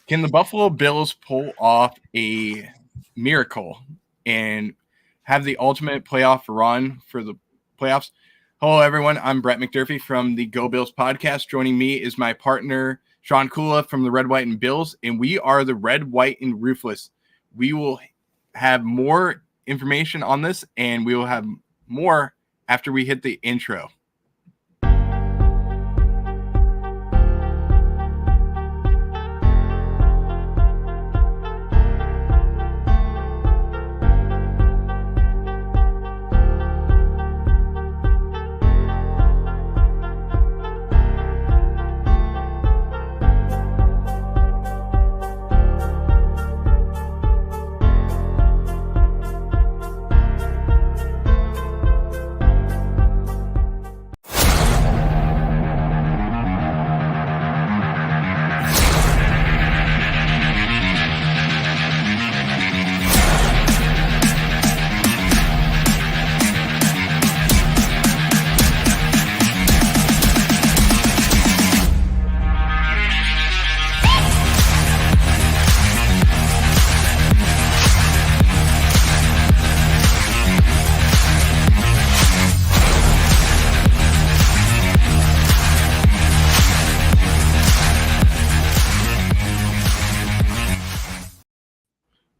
Can the Buffalo Bills pull off a miracle and have the ultimate playoff run for the playoffs? Hello, everyone. I'm Brett McDurphy from the Go Bills podcast. Joining me is my partner, Sean Kula from the Red, White, and Bills, and we are the Red, White, and Ruthless. We will have more information on this, and we will have more after we hit the intro.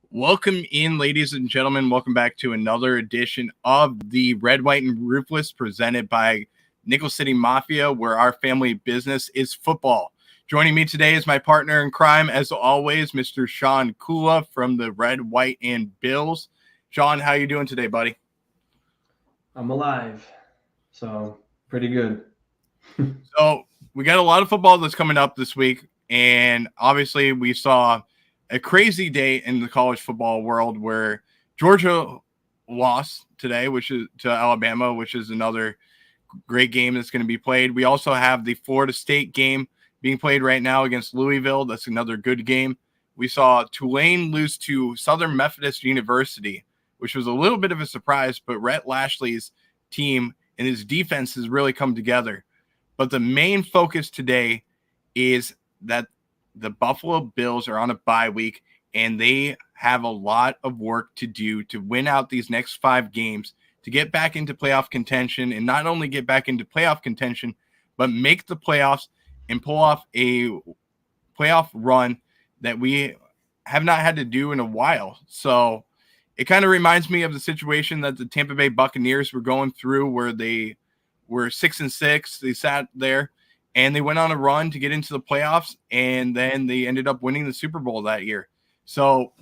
Welcome in, ladies and gentlemen. Welcome back to another edition of the Red, White, and Ruthless presented by Nickel City Mafia, where our family business is football. Joining me today is my partner in crime, as always, Mr. Sean Kula from the Red, White, and Bills. Sean, how you doing today, buddy? I'm alive, so pretty good. So we got a lot of football that's coming up this week, and obviously we saw a crazy day in the college football world where Georgia lost today, which is to Alabama, which is another great game that's going to be played. We also have the Florida State game being played right now against Louisville. That's another good game. We saw Tulane lose to Southern Methodist University, which was a little bit of a surprise, but Rhett Lashley's team and his defense has really come together. But the main focus today is that the Buffalo Bills are on a bye week, and they have a lot of work to do to win out these next 5 games to get back into playoff contention, and not only get back into playoff contention, but make the playoffs and pull off a playoff run that we have not had to do in a while. So it kind of reminds me of the situation that the Tampa Bay Buccaneers were going through, where they were 6-6. They sat there and they went on a run to get into the playoffs, and then they ended up winning the Super Bowl that year. So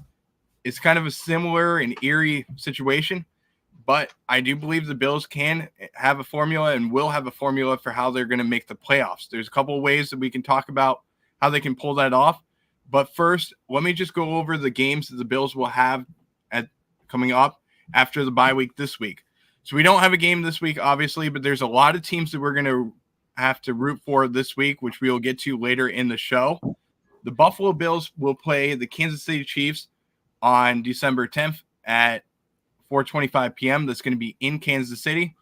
it's kind of a similar and eerie situation, but I do believe the Bills can have a formula and will have a formula for how they're going to make the playoffs. There's a couple of ways that we can talk about how they can pull that off. But first, let me just go over the games that the Bills will have coming up after the bye week this week. So we don't have a game this week, obviously, but there's a lot of teams that we're going to have to root for this week, which we will get to later in the show. The Buffalo Bills will play the Kansas City Chiefs on December 10th at 4:25 p.m. That's going to be in Kansas City,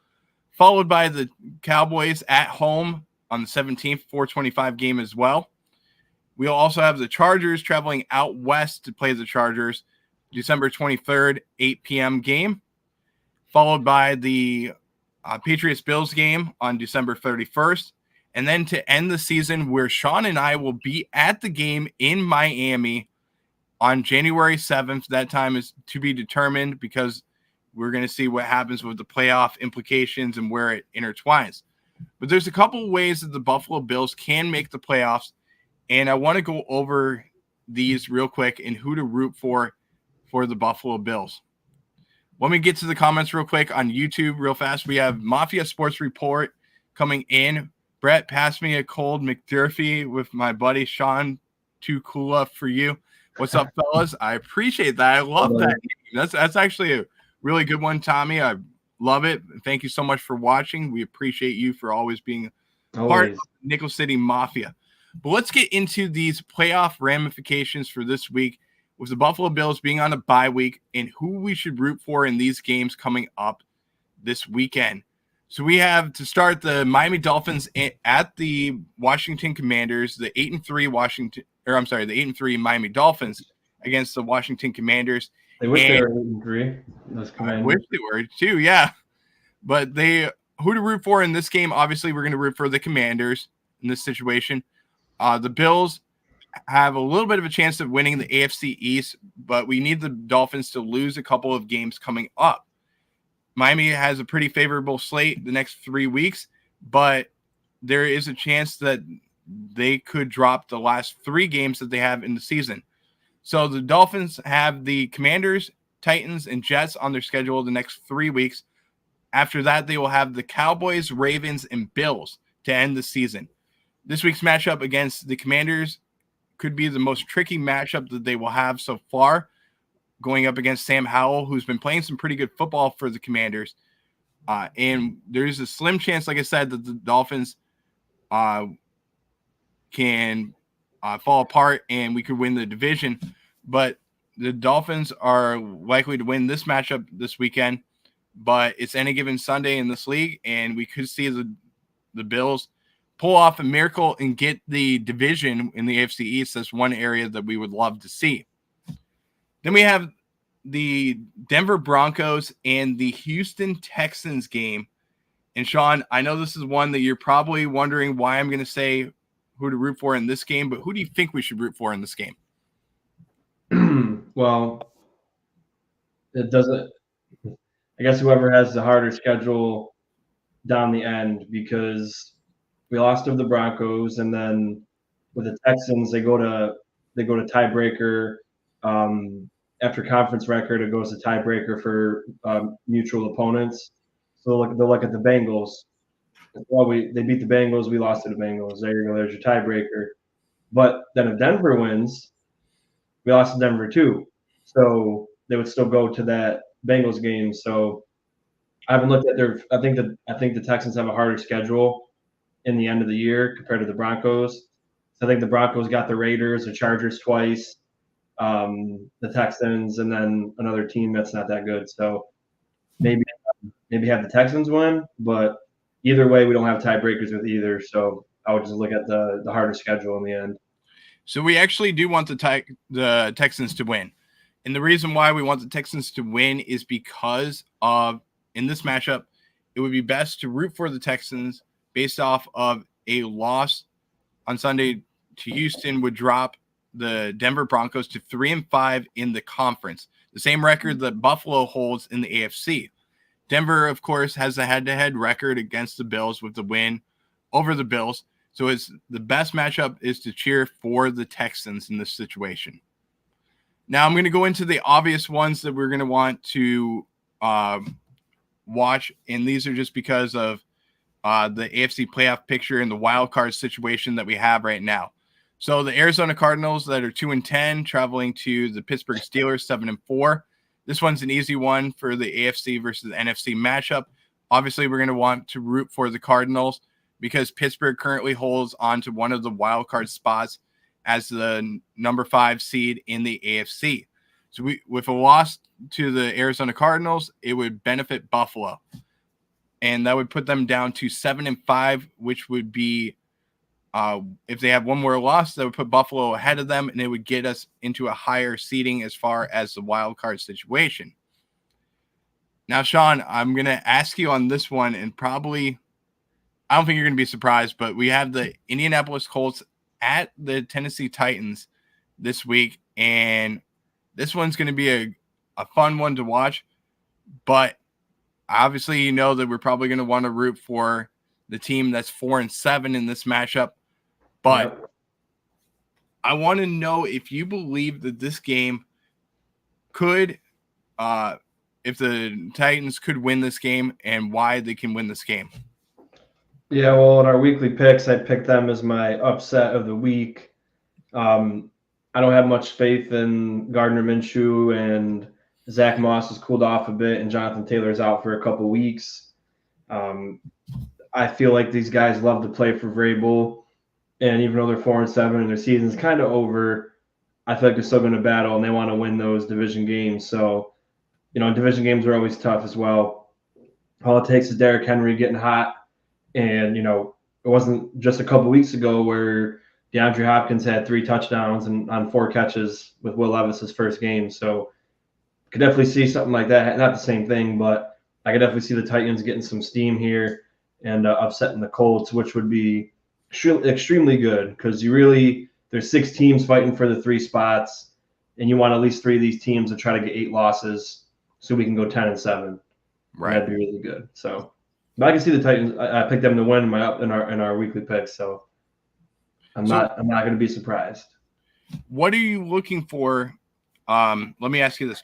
followed by the Cowboys at home on the 17th, 4:25 game as well. We'll also have the Chargers traveling out west to play the Chargers December 23rd, 8 p.m. game, followed by the Patriots-Bills game on December 31st. And then to end the season, where Sean and I will be at the game in Miami on January 7th. That time is to be determined because we're going to see what happens with the playoff implications and where it intertwines. But there's a couple of ways that the Buffalo Bills can make the playoffs, and I want to go over these real quick and who to root for the Buffalo Bills. Let me get to the comments real quick on YouTube real fast. We have Mafia Sports Report coming in. Brett, pass me a cold McDurphy with my buddy Sean Kula for you. What's up, fellas? I appreciate that. I love that. That's actually a really good one, Tommy. I love it. Thank you so much for watching. We appreciate you for always being part of Nickel City Mafia. But let's get into these playoff ramifications for this week, with the Buffalo Bills being on a bye week and who we should root for in these games coming up this weekend. So we have to start the Miami Dolphins at the Washington Commanders, the 8-3 the 8-3 Miami Dolphins against the Washington Commanders. They wish they were 8-3. Those I Commanders. wish they were too, yeah. But who to root for in this game? Obviously, we're going to root for the Commanders in this situation. The Bills have a little bit of a chance of winning the AFC East, but we need the Dolphins to lose a couple of games coming up. Miami has a pretty favorable slate the next 3 weeks, but there is a chance that they could drop the last 3 games that they have in the season. So the Dolphins have the Commanders, Titans, and Jets on their schedule the next 3 weeks. After that, they will have the Cowboys, Ravens, and Bills to end the season. This week's matchup against the Commanders could be the most tricky matchup that they will have so far, going up against Sam Howell, who's been playing some pretty good football for the Commanders. And there's a slim chance, like I said, that the Dolphins can fall apart and we could win the division. But the Dolphins are likely to win this matchup this weekend. But it's any given Sunday in this league, and we could see the Bills pull off a miracle and get the division in the AFC East. That's one area that we would love to see. Then we have the Denver Broncos and the Houston Texans game. And Sean, I know this is one that you're probably wondering why I'm going to say who to root for in this game, but who do you think we should root for in this game? Well, it doesn't. I guess whoever has the harder schedule down the end, because we lost to the Broncos, and then with the Texans, they go to tiebreaker. After conference record, it goes to tiebreaker for mutual opponents. So they'll look at the Bengals. Well, they beat the Bengals. We lost to the Bengals. There you go. There's your tiebreaker. But then if Denver wins, we lost to Denver too. So they would still go to that Bengals game. So I haven't looked at I think the Texans have a harder schedule in the end of the year compared to the Broncos. So I think the Broncos got the Raiders, the Chargers twice, the Texans, and then another team that's not that good. So maybe have the Texans win, but either way, we don't have tiebreakers with either. So I would just look at the harder schedule in the end. So we actually do want the Texans to win. And the reason why we want the Texans to win is because of, in this matchup, it would be best to root for the Texans based off of a loss on Sunday to Houston would drop the Denver Broncos to 3-5 in the conference, the same record that Buffalo holds in the AFC. Denver, of course, has a head-to-head record against the Bills with the win over the Bills. So it's the best matchup is to cheer for the Texans in this situation. Now I'm going to go into the obvious ones that we're going to want to watch, and these are just because of the AFC playoff picture and the wild card situation that we have right now. So the Arizona Cardinals that are 2-10 traveling to the Pittsburgh Steelers 7-4. This one's an easy one for the AFC versus the NFC matchup. Obviously, we're going to want to root for the Cardinals because Pittsburgh currently holds on to one of the wild card spots as the number 5 seed in the AFC. So with a loss to the Arizona Cardinals, it would benefit Buffalo. And that would put them down to 7-5, which would be, if they have one more loss, that would put Buffalo ahead of them, and it would get us into a higher seeding as far as the wild card situation. Now, Sean, I'm going to ask you on this one, and probably, I don't think you're going to be surprised, but we have the Indianapolis Colts at the Tennessee Titans this week, and this one's going to be a fun one to watch, but obviously you know that we're probably going to want to root for the team that's 4-7 in this matchup, but yep. I want to know if you believe that this game could, if the Titans could win this game and why they can win this game. Yeah, well, in our weekly picks, I picked them as my upset of the week. I don't have much faith in Gardner Minshew, and Zach Moss has cooled off a bit, and Jonathan Taylor's out for a couple weeks. I feel like these guys love to play for Vrabel, and even though they're 4-7 and their season's kind of over, I feel like they're still going to battle, and they want to win those division games. So, division games are always tough as well. All it takes is Derrick Henry getting hot. And, it wasn't just a couple weeks ago where DeAndre Hopkins had 3 touchdowns and on 4 catches with Will Levis's first game. So could definitely see something like that. Not the same thing, but I could definitely see the Titans getting some steam here and upsetting the Colts, which would be extremely good because there's 6 teams fighting for the 3 spots, and you want at least 3 of these teams to try to get 8 losses so we can go 10-7. Right. That'd be really good. So, but I can see the Titans. I picked them to win in our weekly picks, so I'm not going to be surprised. What are you looking for? Let me ask you this: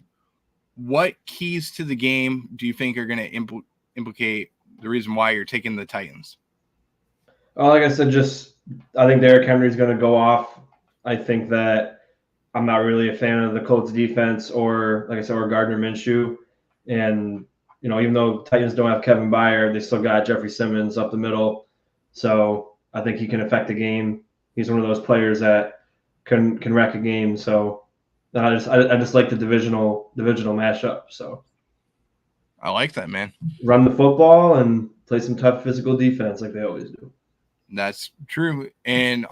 what keys to the game do you think are going to implicate the reason why you're taking the Titans? Well, like I said, I think Derrick Henry is going to go off. I think that I'm not really a fan of the Colts defense or, like I said, or Gardner Minshew. And, even though Titans don't have Kevin Byard, they still got Jeffrey Simmons up the middle. So I think he can affect the game. He's one of those players that can wreck a game. So I just like the divisional matchup. So I like that, man. Run the football and play some tough physical defense like they always do. That's true. And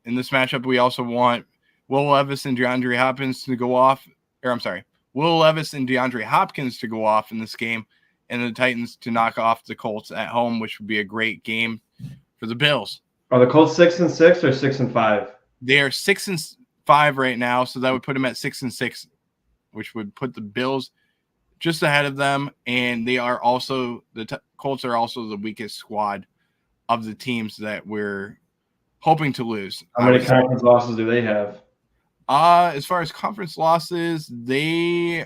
in this matchup, we also want Will Levis and DeAndre Hopkins to go off. Will Levis and DeAndre Hopkins to go off in this game, and the Titans to knock off the Colts at home, which would be a great game for the Bills. Are the Colts 6-6 or 6-5? They are 6-5 right now, so that would put them at 6-6, which would put the Bills just ahead of them. And they are also Colts are also the weakest squad of the teams that we're hoping to lose. How many conference losses do they have? As far as conference losses, let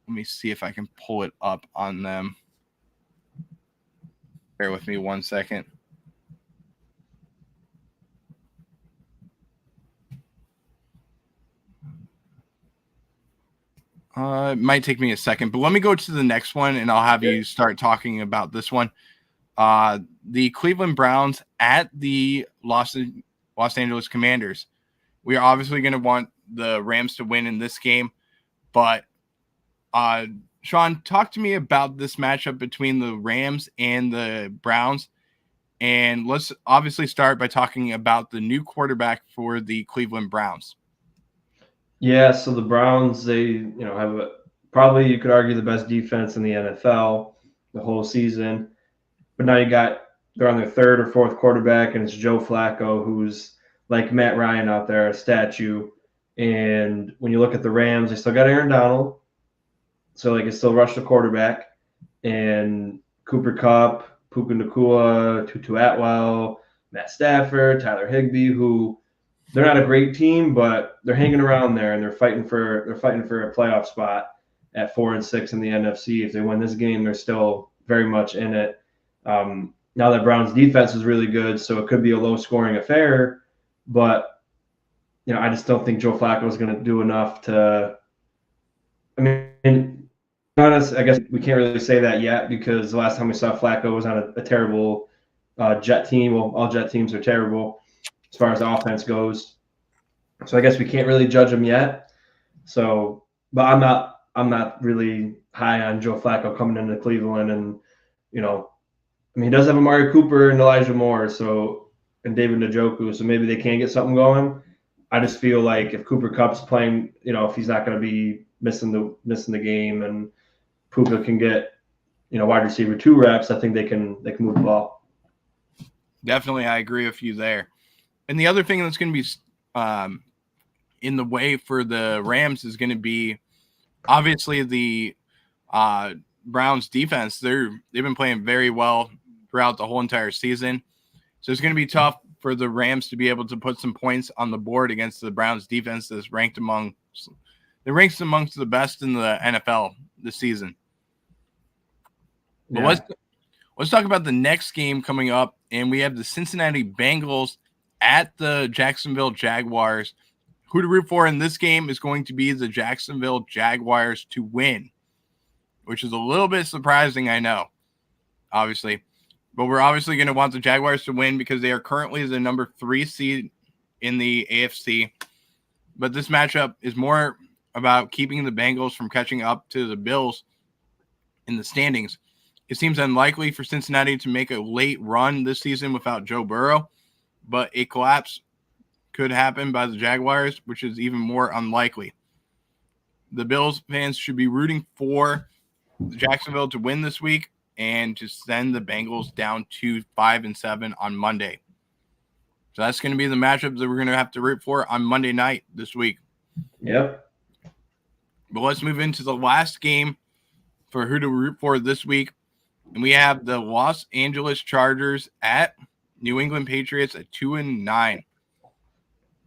me see if I can pull it up on them. Bear with me 1 second. It might take me a second, but let me go to the next one, and I'll have you start talking about this one. The Cleveland Browns at the Los Angeles Commanders. We are obviously going to want the Rams to win in this game, but Sean, talk to me about this matchup between the Rams and the Browns, and let's obviously start by talking about the new quarterback for the Cleveland Browns. Yeah, so the Browns, they have probably, you could argue, the best defense in the NFL the whole season. But now they're on their 3rd or 4th quarterback, and it's Joe Flacco, who's like Matt Ryan out there, a statue. And when you look at the Rams, they still got Aaron Donald, so they can still rush the quarterback. And Cooper Kupp, Puka Nacua, Tutu Atwell, Matt Stafford, Tyler Higbee, who they're not a great team, but they're hanging around there, and they're fighting for a playoff spot at 4-6 in the NFC. If they win this game, they're still very much in it. Now that Browns defense is really good, so it could be a low-scoring affair. But I just don't think Joe Flacco is going to do enough to. I mean, honest, I guess we can't really say that yet because the last time we saw Flacco was on a terrible Jet team. Well, all Jet teams are terrible as far as the offense goes. So I guess we can't really judge him yet. So, but I'm not really high on Joe Flacco coming into Cleveland, and he does have Amari Cooper and Elijah Moore, and David Njoku, so maybe they can get something going. I just feel like if Cooper Kupp's playing, if he's not going to be missing the game, and Puka can get wide receiver 2 reps, I think they can move the ball. Definitely, I agree with you there. And the other thing that's going to be in the way for the Rams is going to be obviously the Browns defense. They've been playing very well throughout the whole entire season. So it's going to be tough for the Rams to be able to put some points on the board against the Browns defense that's ranked amongst the best in the NFL this season. But let's talk about the next game coming up, and we have the Cincinnati Bengals at the Jacksonville Jaguars. Who to root for in this game is going to be the Jacksonville Jaguars to win, which is a little bit surprising, I know, obviously. But we're obviously going to want the Jaguars to win because they are currently the number 3 seed in the AFC. But this matchup is more about keeping the Bengals from catching up to the Bills in the standings. It seems unlikely for Cincinnati to make a late run this season without Joe Burrow, but a collapse could happen by the Jaguars, which is even more unlikely. The Bills fans should be rooting for Jacksonville to win this week and to send the Bengals down to 5-7 on Monday. So that's going to be the matchup that we're going to have to root for on Monday night this week. Yep. But let's move into the last game for who to root for this week. And we have the Los Angeles Chargers at New England Patriots at 2-9.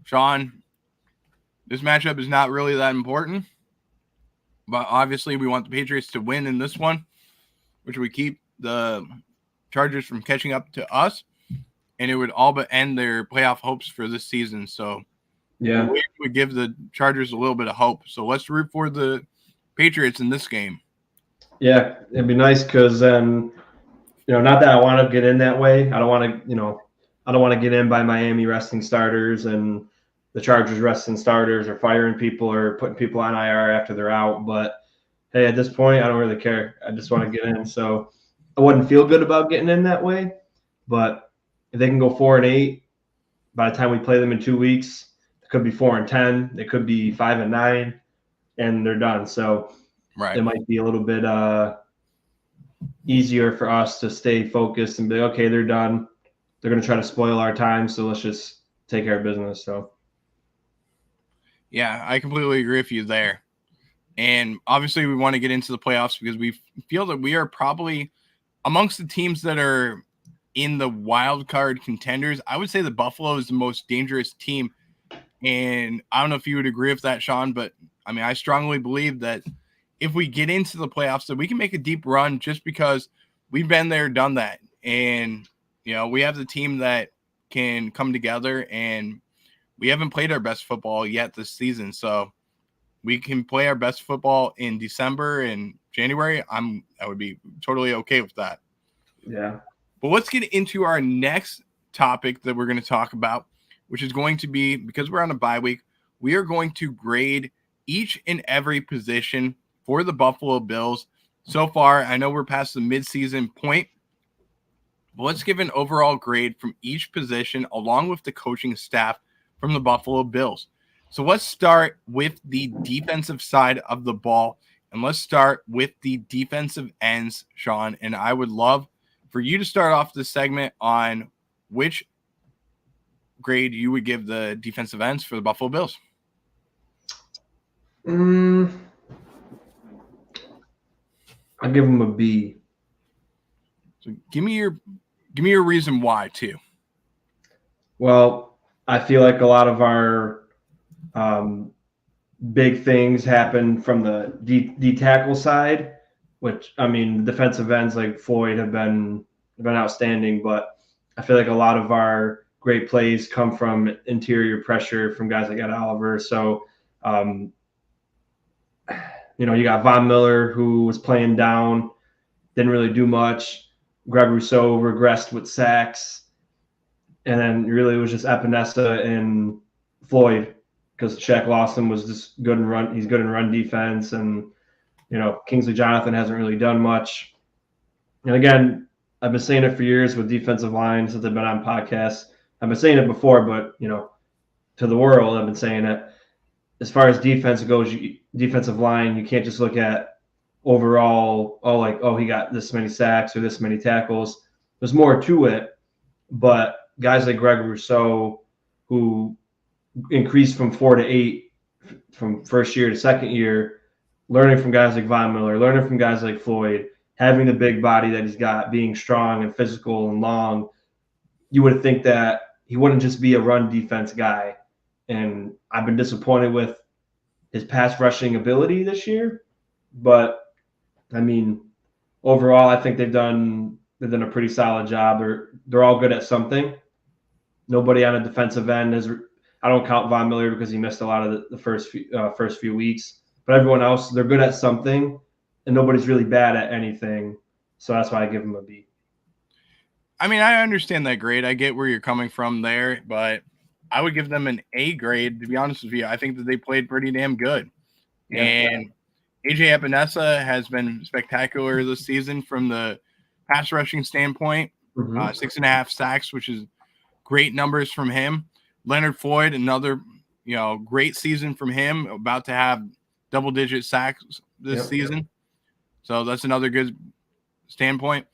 Sean, this matchup is not really that important, but obviously we want the Patriots to win in this one, which would keep the Chargers from catching up to us, and it would all but end their playoff hopes for this season. So yeah, we would give the Chargers a little bit of hope. So let's root for the Patriots in this game. Yeah, it'd be nice because then, not that I want to get in that way. I don't want to get in by Miami resting starters and the Chargers resting starters or firing people or putting people on IR after they're out. But hey, at this point, I don't really care. I just want to get in. So I wouldn't feel good about getting in that way. But if they can go 4-8 by the time we play them in 2 weeks, it could be 4-10. It could be 5-9, and they're done. So right, it might be a little bit easier for us to stay focused and be like, okay, they're done. They're going to try to spoil our time, so let's just take care of business. So, yeah, I completely agree with you there. And obviously we want to get into the playoffs because we feel that we are probably amongst the teams that are in the wild card contenders. I would say the Buffalo is the most dangerous team. And I don't know if you would agree with that, Sean, but I mean, I strongly believe that if we get into the playoffs, that we can make a deep run just because we've been there, done that. And, we have the team that can come together, and we haven't played our best football yet this season. So we can play our best football in December and January. I would be totally okay with that. yeah. But let's get into our next topic that we're going to talk about, which is going to be, because we're on a bye week, we are going to grade each and every position for the Buffalo Bills. So far, I know we're past the midseason point, but let's give an overall grade from each position along with the coaching staff from the Buffalo Bills. So let's start with the defensive side of the ball, and let's start with the defensive ends, Sean. And I would love for you to start off this segment on which grade you would give the defensive ends for the Buffalo Bills. I'll give them a B. So give me your reason why too. Well, I feel like a lot of our big things happen from the D tackle side, which, I mean, defensive ends like Floyd have been outstanding, but I feel like a lot of our great plays come from interior pressure from guys like Ed Oliver. So, you got Von Miller, who was playing down, didn't really do much. Greg Rousseau regressed with sacks. And then really it was just Epinesa and Floyd, because Shaq Lawson was just good in run. He's good in run defense. And, Kingsley Jonathan hasn't really done much. And again, I've been saying it for years with defensive line since I've been on podcasts. I've been saying it before, but, to the world, I've been saying it. As far as defense goes, defensive line, you can't just look at overall, he got this many sacks or this many tackles. There's more to it. But guys like Greg Rousseau, who increased from 4 to 8 from first year to second year, learning from guys like Von Miller, learning from guys like Floyd, having the big body that he's got, being strong and physical and long, you would think that he wouldn't just be a run defense guy. And I've been disappointed with his pass rushing ability this year. But, I mean, overall, I think they've done a pretty solid job. They're all good at something. Nobody on a defensive end is. I don't count Von Miller because he missed a lot of the first few weeks. But everyone else, they're good at something, and nobody's really bad at anything. So that's why I give them a B. I mean, I understand that grade. I get where you're coming from there, but I would give them an A grade, to be honest with you. I think that they played pretty damn good. Yeah. And AJ Epinesa has been spectacular this season from the pass rushing standpoint. Mm-hmm. 6.5 sacks, which is great numbers from him. Leonard Floyd, another great season from him, about to have double-digit sacks this season. So that's another good standpoint.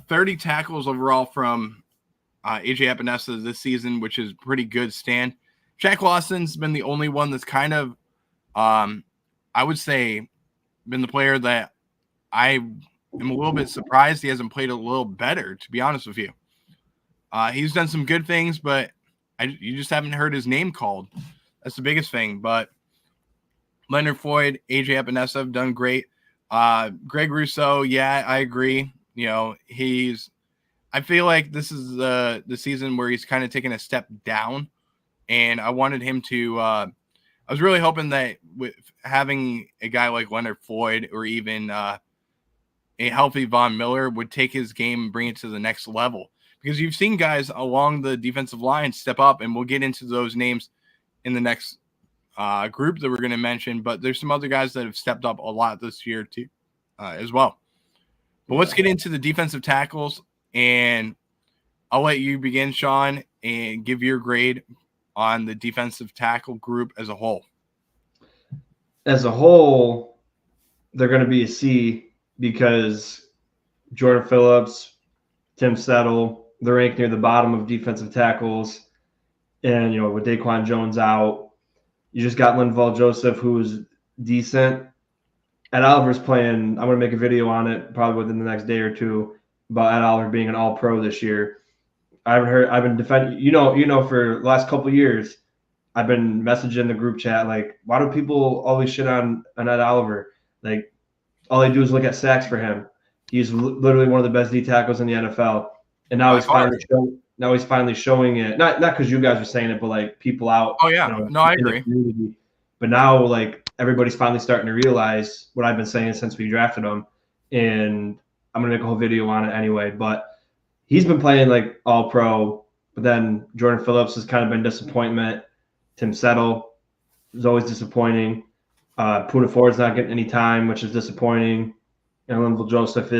30 tackles overall from AJ Epinesa this season, which is pretty good stand. Shaq Lawson's been the only one that's kind of, I would say, been the player that I am a little bit surprised he hasn't played a little better, to be honest with you. He's done some good things, but you just haven't heard his name called. That's the biggest thing. But Leonard Floyd, AJ Epinesa have done great. Greg Rousseau, yeah, I agree. I feel like this is the season where he's kind of taken a step down, and I wanted him to. I was really hoping that with having a guy like Leonard Floyd or even a healthy Von Miller would take his game and bring it to the next level. Because you've seen guys along the defensive line step up, and we'll get into those names in the next group that we're going to mention. But there's some other guys that have stepped up a lot this year too, as well. But let's get into the defensive tackles, and I'll let you begin, Sean, and give your grade on the defensive tackle group as a whole. As a whole, they're going to be a C because Jordan Phillips, Tim Settle, they're ranked near the bottom of defensive tackles. And, with Daquan Jones out, you just got Linval Joseph, who's decent. Ed Oliver's playing. I'm going to make a video on it probably within the next day or two about Ed Oliver being an all-pro this year. I've been defending, for the last couple of years, I've been messaging the group chat, like, why do people always shit on Ed Oliver? Like, all they do is look at sacks for him. He's literally one of the best D tackles in the NFL. And now he's finally showing it. Not because you guys are saying it, but like people out. Oh yeah, I agree. But now like everybody's finally starting to realize what I've been saying since we drafted him, and I'm gonna make a whole video on it anyway. But he's been playing like all pro. But then Jordan Phillips has kind of been disappointment. Tim Settle is always disappointing. Poona Ford's not getting any time, which is disappointing. And Linval Joseph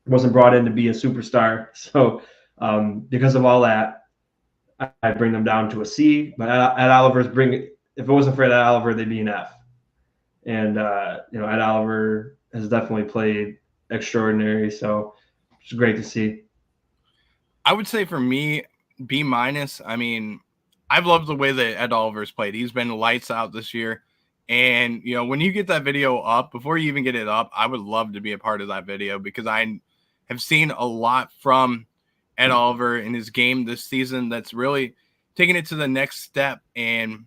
wasn't brought in to be a superstar. So because of all that, I bring them down to a C. But Ed Oliver's if it wasn't for Ed Oliver, they'd be an F. And Ed Oliver has definitely played extraordinary. So it's great to see. I would say for me, B-. I mean, I've loved the way that Ed Oliver's played. He's been lights out this year. And, when you get that video up, before you even get it up, I would love to be a part of that video because I have seen a lot from Ed Oliver in his game this season that's really taking it to the next step. And,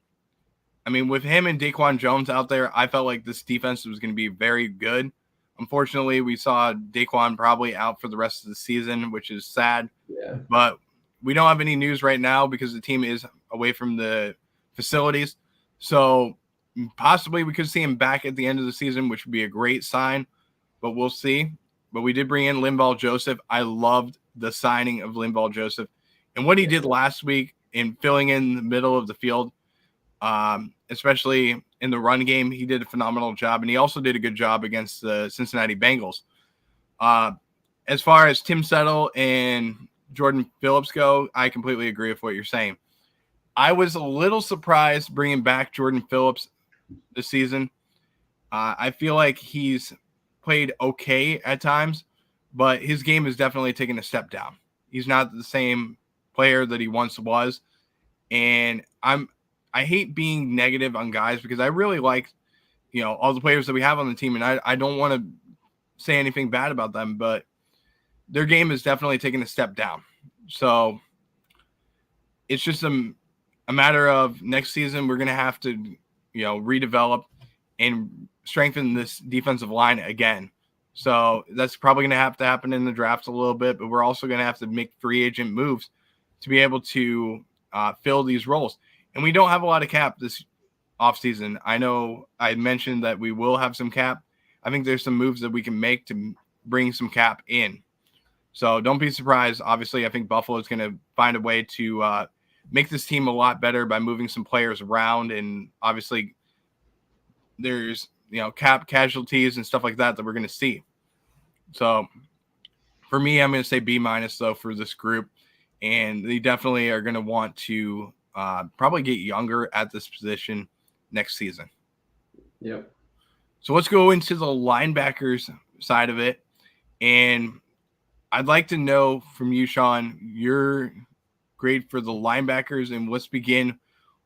I mean, with him and Daquan Jones out there, I felt like this defense was going to be very good. Unfortunately, we saw Daquan probably out for the rest of the season, which is sad. Yeah. But we don't have any news right now because the team is away from the facilities. So possibly we could see him back at the end of the season, which would be a great sign, but we'll see. But we did bring in Linval Joseph. I loved the signing of Linval Joseph and what he did last week in filling in the middle of the field, especially in the run game. He did a phenomenal job, and he also did a good job against the Cincinnati Bengals. As far as Tim Settle and Jordan Phillips go, I completely agree with what you're saying. I was a little surprised bringing back Jordan Phillips this season. I feel like he's played okay at times, but his game has definitely taken a step down. He's not the same player that he once was. And I hate being negative on guys because I really like, all the players that we have on the team. And I don't want to say anything bad about them, but their game is definitely taking a step down. So it's just a matter of next season, we're going to have to, redevelop and strengthen this defensive line again. So that's probably going to have to happen in the draft a little bit, but we're also going to have to make free agent moves to be able to fill these roles. And we don't have a lot of cap this offseason. I know I mentioned that we will have some cap. I think there's some moves that we can make to bring some cap in. So don't be surprised. Obviously, I think Buffalo is going to find a way to make this team a lot better by moving some players around. And obviously, there's cap casualties and stuff like that we're going to see. So for me, I'm going to say B- though for this group, and they definitely are going to want to probably get younger at this position next season. Yep. So let's go into the linebackers side of it, and I'd like to know from you, Sean, your grade for the linebackers, and let's begin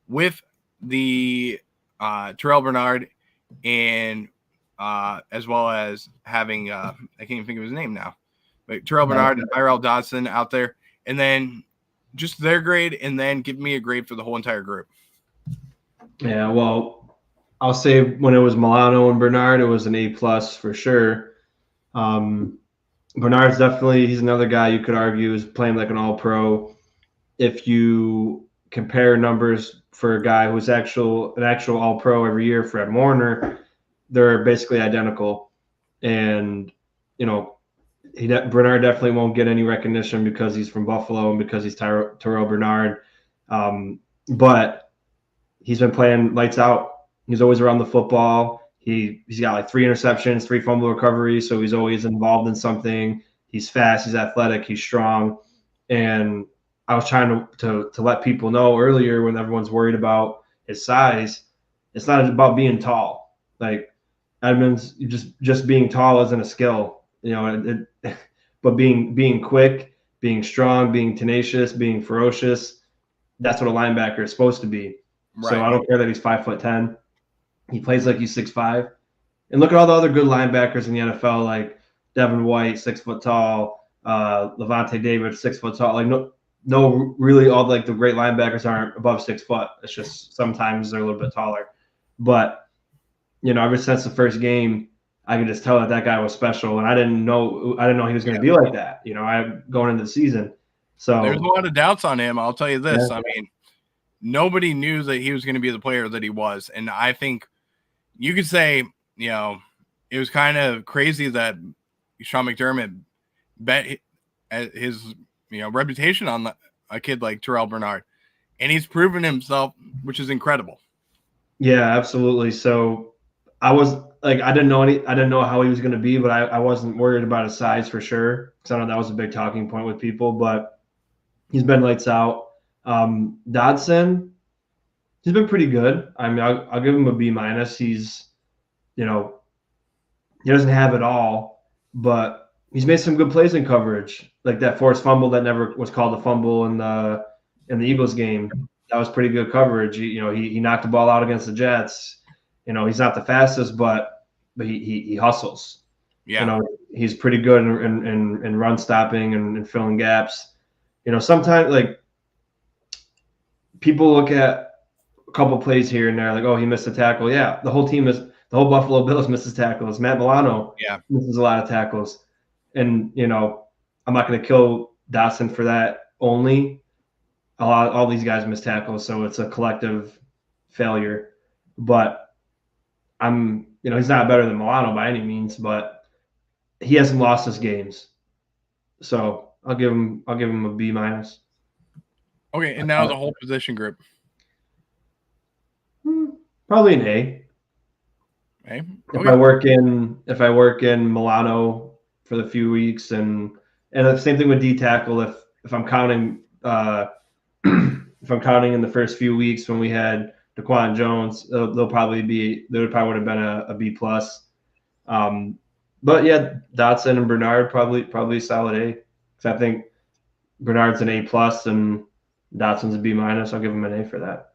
with the Terrell Bernard, and as well as having I can't even think of his name now, but Terrell Bernard and Tyrell Dodson out there, and then just their grade, and then give me a grade for the whole entire group. Yeah, well, I'll say when it was Milano and Bernard, it was an A+ for sure. Bernard's definitely, he's another guy you could argue is playing like an all-pro. If you compare numbers for a guy who's an actual all-pro every year, Fred Warner, they're basically identical. And, Bernard definitely won't get any recognition because he's from Buffalo and because he's Terrell Bernard. But he's been playing lights out. He's always around the football. He's got like 3 interceptions, 3 fumble recoveries, so he's always involved in something. He's fast, he's athletic, he's strong. And I was trying to let people know earlier when everyone's worried about his size, it's not about being tall. Like Edmonds, just being tall isn't a skill, but being quick, being strong, being tenacious, being ferocious, that's what a linebacker is supposed to be. Right. So I don't care that he's 5'10". He plays like he's 6'5". And look at all the other good linebackers in the NFL, like Devin White, 6 foot tall, Levante David, 6 foot tall. Like no, really, all like the great linebackers aren't above 6 foot. It's just sometimes they're a little bit taller. But ever since the first game, I could just tell that guy was special, and I didn't know he was going to be like that. I going into the season. So there's a lot of doubts on him. I'll tell you this. Yeah. I mean, nobody knew that he was going to be the player that he was, and I think you could say, it was kind of crazy that Sean McDermott bet his, reputation on a kid like Terrell Bernard, and he's proven himself, which is incredible. Yeah, absolutely. So I was like, I didn't know how he was going to be, but I wasn't worried about his size for sure, because I know that was a big talking point with people. But he's been lights out. Dodson, he's been pretty good. I mean, I'll give him a B-. He's, he doesn't have it all, but he's made some good plays in coverage, like that forced fumble that never was called a fumble in the Eagles game. That was pretty good coverage. He knocked the ball out against the Jets. He's not the fastest, but he hustles. Yeah. He's pretty good in run stopping and filling gaps. Sometimes like people look at a couple plays here and there, like, oh, he missed a tackle. Yeah, the whole Buffalo Bills misses tackles. Matt Milano misses a lot of tackles. And, I'm not going to kill Dotson for that only. All these guys miss tackles, so it's a collective failure. But he's not better than Milano by any means, but he hasn't lost his games. So I'll give him a B-. Okay, and now the whole position group. Probably an A. Okay. If I work in Milano for the few weeks, and the same thing with D tackle. If I'm counting in the first few weeks when we had Daquan Jones, they would probably have been a B+. But yeah, Dotson and Bernard probably solid A, because I think Bernard's an A+ and Dotson's a B-. I'll give him an A for that.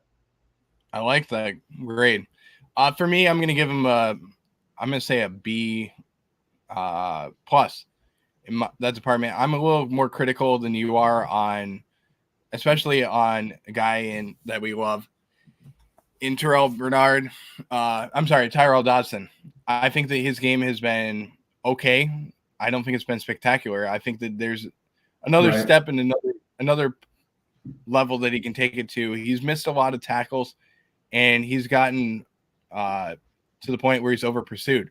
I like that grade. For me, I'm going to give him I'm going to say a B+. In that department, I'm a little more critical than you are especially on a guy that we love, in Tyrell Dodson. I think that his game has been okay. I don't think it's been spectacular. I think that there's another step and another level that he can take it to. He's missed a lot of tackles, and he's gotten to the point where he's over pursued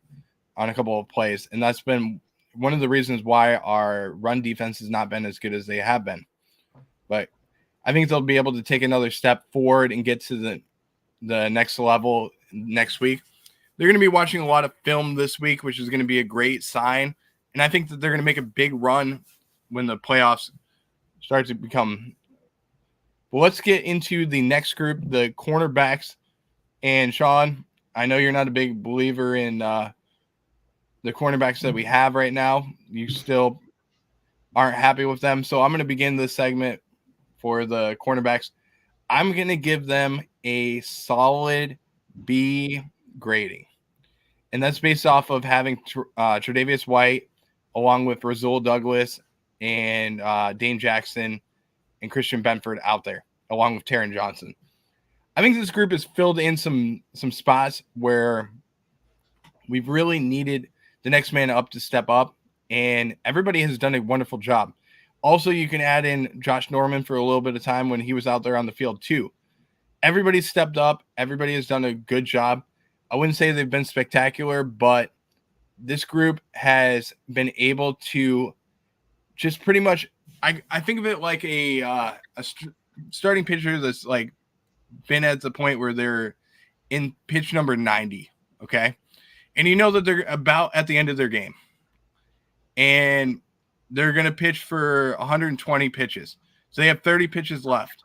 on a couple of plays, and that's been one of the reasons why our run defense has not been as good as they have been. But I think they'll be able to take another step forward and get to the next level next week. they're going to be watching a lot of film this week, which is going to be a great sign. And I think that they're going to make a big run when the playoffs start to become. But let's get into the next group, the cornerbacks. And Sean, I know you're not a big believer in the cornerbacks that we have right now. You still aren't happy with them. So I'm going to begin this segment for the cornerbacks. I'm going to give them a solid B grading. And that's based off of having Tre'Davious White along with Rasul Douglas and Dane Jackson and Christian Benford out there, along with Taron Johnson. I think this group has filled in some spots where we've really needed the next man up to step up, and everybody has done a wonderful job. Also, you can add in Josh Norman for a little bit of time when he was out there on the field too. Everybody's stepped up. Everybody has done a good job. I wouldn't say they've been spectacular, but this group has been able to just pretty much I think of it like a starting pitcher that's like been at the point where they're in pitch number 90, okay? And you know that they're about at the end of their game. And they're going to pitch for 120 pitches. So they have 30 pitches left.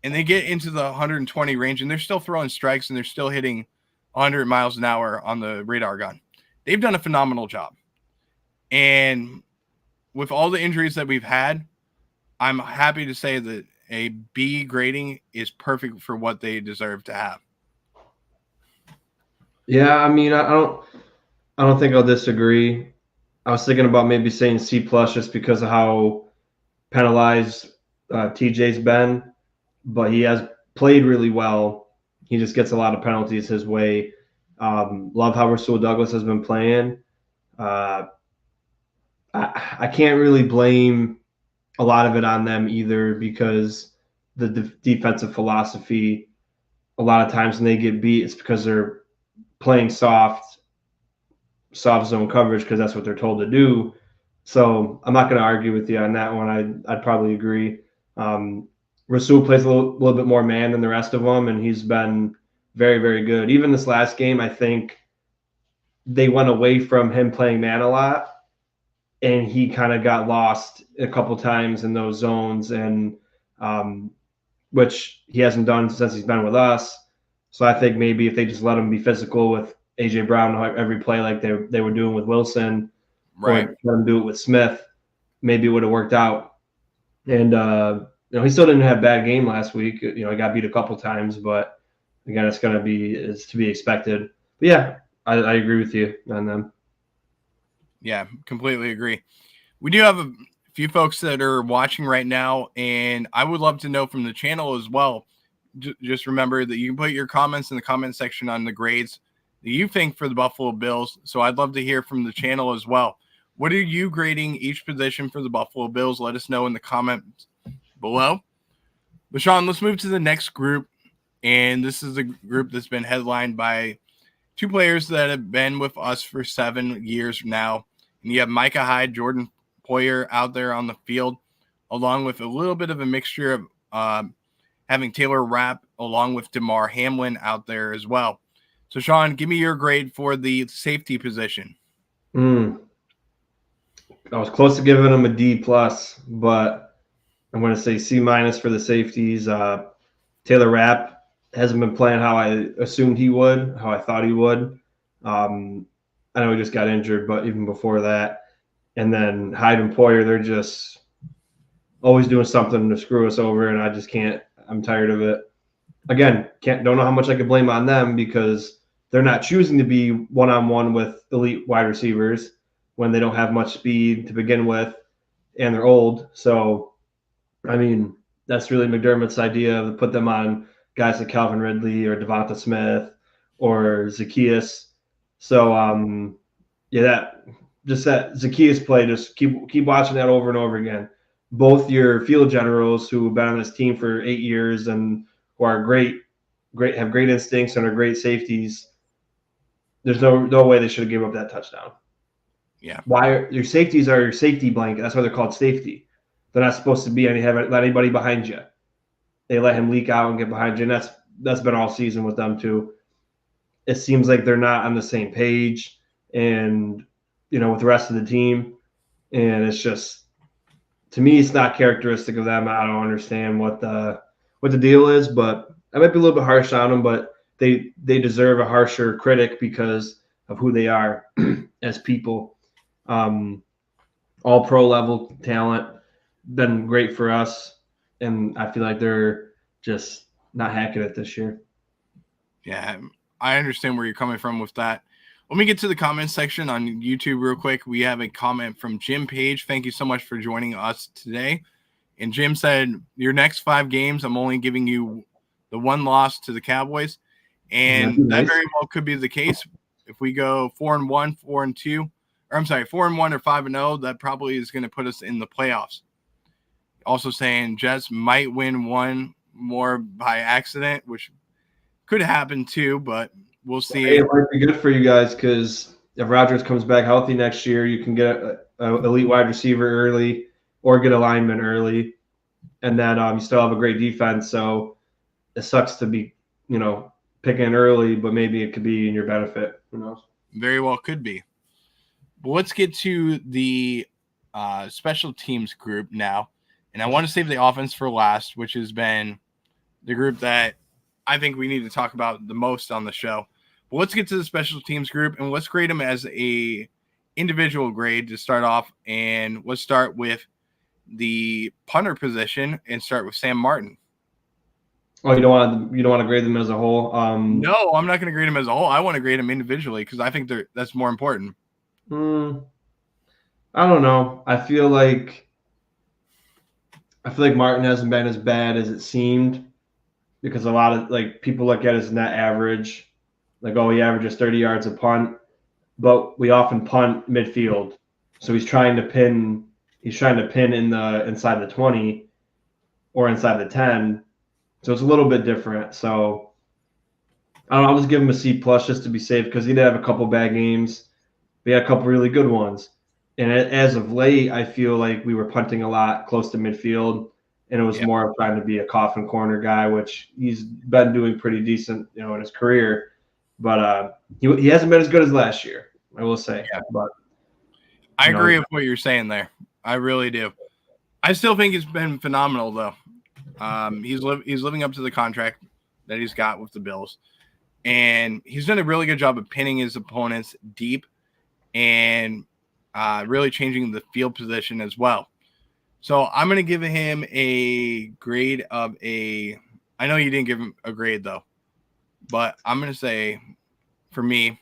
And they get into the 120 range, and they're still throwing strikes, and they're still hitting 100 miles an hour on the radar gun. They've done a phenomenal job. And with all the injuries that we've had, I'm happy to say that a B grading is perfect for what they deserve to have. Yeah, I mean, I don't think I'll disagree. I was thinking about maybe saying C plus just because of how penalized TJ's been, but he has played really well. He just gets a lot of penalties his way. Love how Rasul Douglas has been playing. I can't really blame a lot of it on them either because the defensive philosophy, a lot of times when they get beat, it's because they're playing soft zone coverage because that's what they're told to do. So I'm not going to argue with you on that one. I'd probably agree. Rasul plays a little bit more man than the rest of them, and he's been very, very good. Even this last game, I think they went away from him playing man a lot, and he kind of got lost a couple times in those zones, and which he hasn't done since he's been with us. So I think maybe if they just let him be physical with A.J. Brown every play like they were doing with Wilson, right? Or let him do it with Smith, maybe it would have worked out. And he still didn't have a bad game last week. He got beat a couple times, but again, it's to be expected. But yeah, I agree with you on them. Yeah, completely agree. We do have a few folks that are watching right now, and I would love to know from the channel as well. Just remember that you can put your comments in the comment section on the grades that you think for the Buffalo Bills. So I'd love to hear from the channel as well. What are you grading each position for the Buffalo Bills? Let us know in the comments below. But Sean, let's move to the next group. And this is a group that's been headlined by two players that have been with us for 7 years now. And you have Micah Hyde, Jordan Poyer out there on the field, along with a little bit of a mixture of having Taylor Rapp along with DeMar Hamlin out there as well. So, Sean, give me your grade for the safety position. I was close to giving him a D plus, but I'm going to say C minus for the safeties. Taylor Rapp hasn't been playing how I assumed he would, how I thought he would. I know he just got injured, but even before that. And then Hyde and Poyer, they're just always doing something to screw us over, and I just can't. I'm tired of it. Again, don't know how much I could blame on them because they're not choosing to be one-on-one with elite wide receivers when they don't have much speed to begin with, and they're old. So, I mean, that's really McDermott's idea to put them on guys like Calvin Ridley or Devonta Smith or Zacchaeus. So, that Zacchaeus play, just keep watching that over and over again. Both your field generals who have been on this team for 8 years and who are great, have great instincts and are great safeties. There's no way they should have given up that touchdown. Yeah. Why your safeties are your safety blanket? That's why they're called safety. They're not supposed to be let anybody behind you. They let him leak out and get behind you, and that's been all season with them too. it seems like they're not on the same page, and with the rest of the team, and it's just, to me, it's not characteristic of them. I don't understand what the deal is, but I might be a little bit harsh on them, but they deserve a harsher critic because of who they are as people. All pro level talent, been great for us, and I feel like they're just not hacking it this year. Yeah, I understand where you're coming from with that. Let me get to the comment section on YouTube real quick. We have a comment from Jim Page. Thank you so much for joining us today. And Jim said, your next 5 games, I'm only giving you the 1 loss to the Cowboys. And that very well could be the case. If we go 4-1, 4-2, or I'm sorry, 4-1 or 5-0, that probably is going to put us in the playoffs. Also saying Jets might win 1 more by accident, which could happen too, but we'll see. Hey, it might be good for you guys because if Rodgers comes back healthy next year, you can get an elite wide receiver early or get a lineman early, and then you still have a great defense. So it sucks to be, picking early, but maybe it could be in your benefit. Who knows? Very well could be. But let's get to the special teams group now. And I want to save the offense for last, which has been the group that I think we need to talk about the most on the show. But let's get to the special teams group, and let's grade them as a individual grade to start off. And let's start with the punter position and start with Sam Martin. Oh, you don't want to grade them as a whole? No, I'm not going to grade them as a whole. I want to grade them individually because I think that's more important. I don't know. I feel like Martin hasn't been as bad as it seemed because a lot of people look at his net average, like, oh, he averages 30 yards a punt, but we often punt midfield, so he's trying to pin in the inside the 20 or inside the 10. So it's a little bit different. So I don't know, I'll just give him a C+ just to be safe because he did have a couple bad games. We had a couple really good ones. And as of late, I feel like we were punting a lot close to midfield, and it was more of trying to be a coffin corner guy, which he's been doing pretty decent, in his career. But he hasn't been as good as last year, I will say. Yeah. But I agree with what you're saying there. I really do. I still think he's been phenomenal, though. He's living up to the contract that he's got with the Bills, and he's done a really good job of pinning his opponents deep and really changing the field position as well. So I'm going to give him a grade of a – I know you didn't give him a grade, though, but I'm going to say, for me,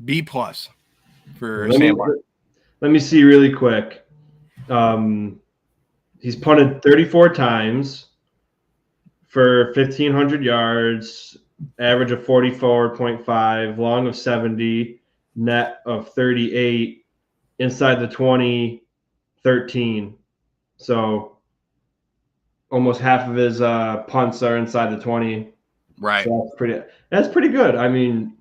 B+ for Sam Martin. Let me see really quick. He's punted 34 times for 1,500 yards, average of 44.5, long of 70, net of 38, inside the 20, 13. So almost half of his punts are inside the 20. Right. So that's pretty good. I mean,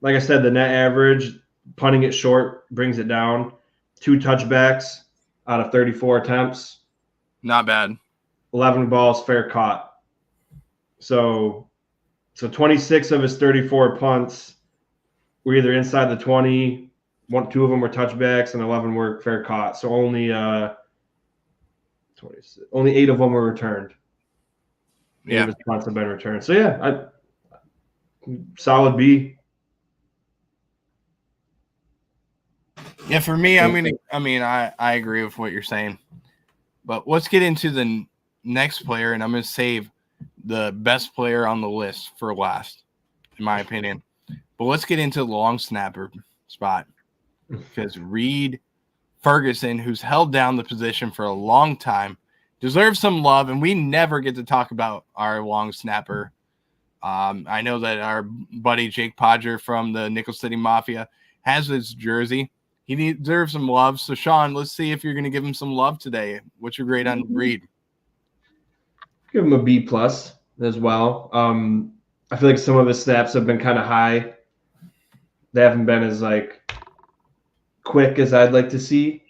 like I said, the net average, punting it short brings it down. 2 touchbacks out of 34 attempts. Not bad. 11 balls fair caught. So 26 of his 34 punts were either inside the 20, 2 of them were touchbacks, and 11 were fair caught. So only 8 of them were returned. Yeah, 8 of his punts have been returned. So yeah, solid B. Yeah, for me, I agree with what you're saying. But let's get into the next player, and I'm going to save the best player on the list for last, in my opinion. But let's get into the long snapper spot because Reed Ferguson, who's held down the position for a long time, deserves some love, and we never get to talk about our long snapper. I know that our buddy Jake Podger from the Nickel City Mafia has his jersey. He deserves some love. So, Sean, let's see if you're going to give him some love today. What's your grade on Reed? Give him a B+ as well. I feel like some of his snaps have been kind of high. They haven't been as quick as I'd like to see,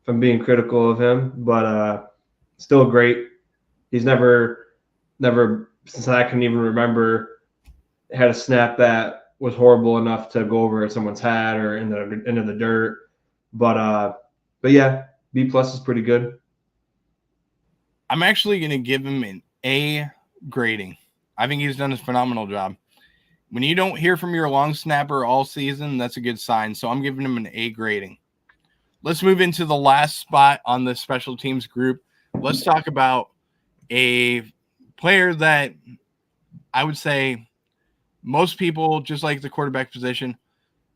if I'm being critical of him. But still great. He's never since I can even remember, had a snap that was horrible enough to go over someone's head or into the dirt. But yeah, B plus is pretty good. I'm actually going to give him an A grading. I think he's done a phenomenal job. When you don't hear from your long snapper all season, that's a good sign. So I'm giving him an A grading. Let's move into the last spot on the special teams group. Let's talk about a player that I would say most people, just like the quarterback position,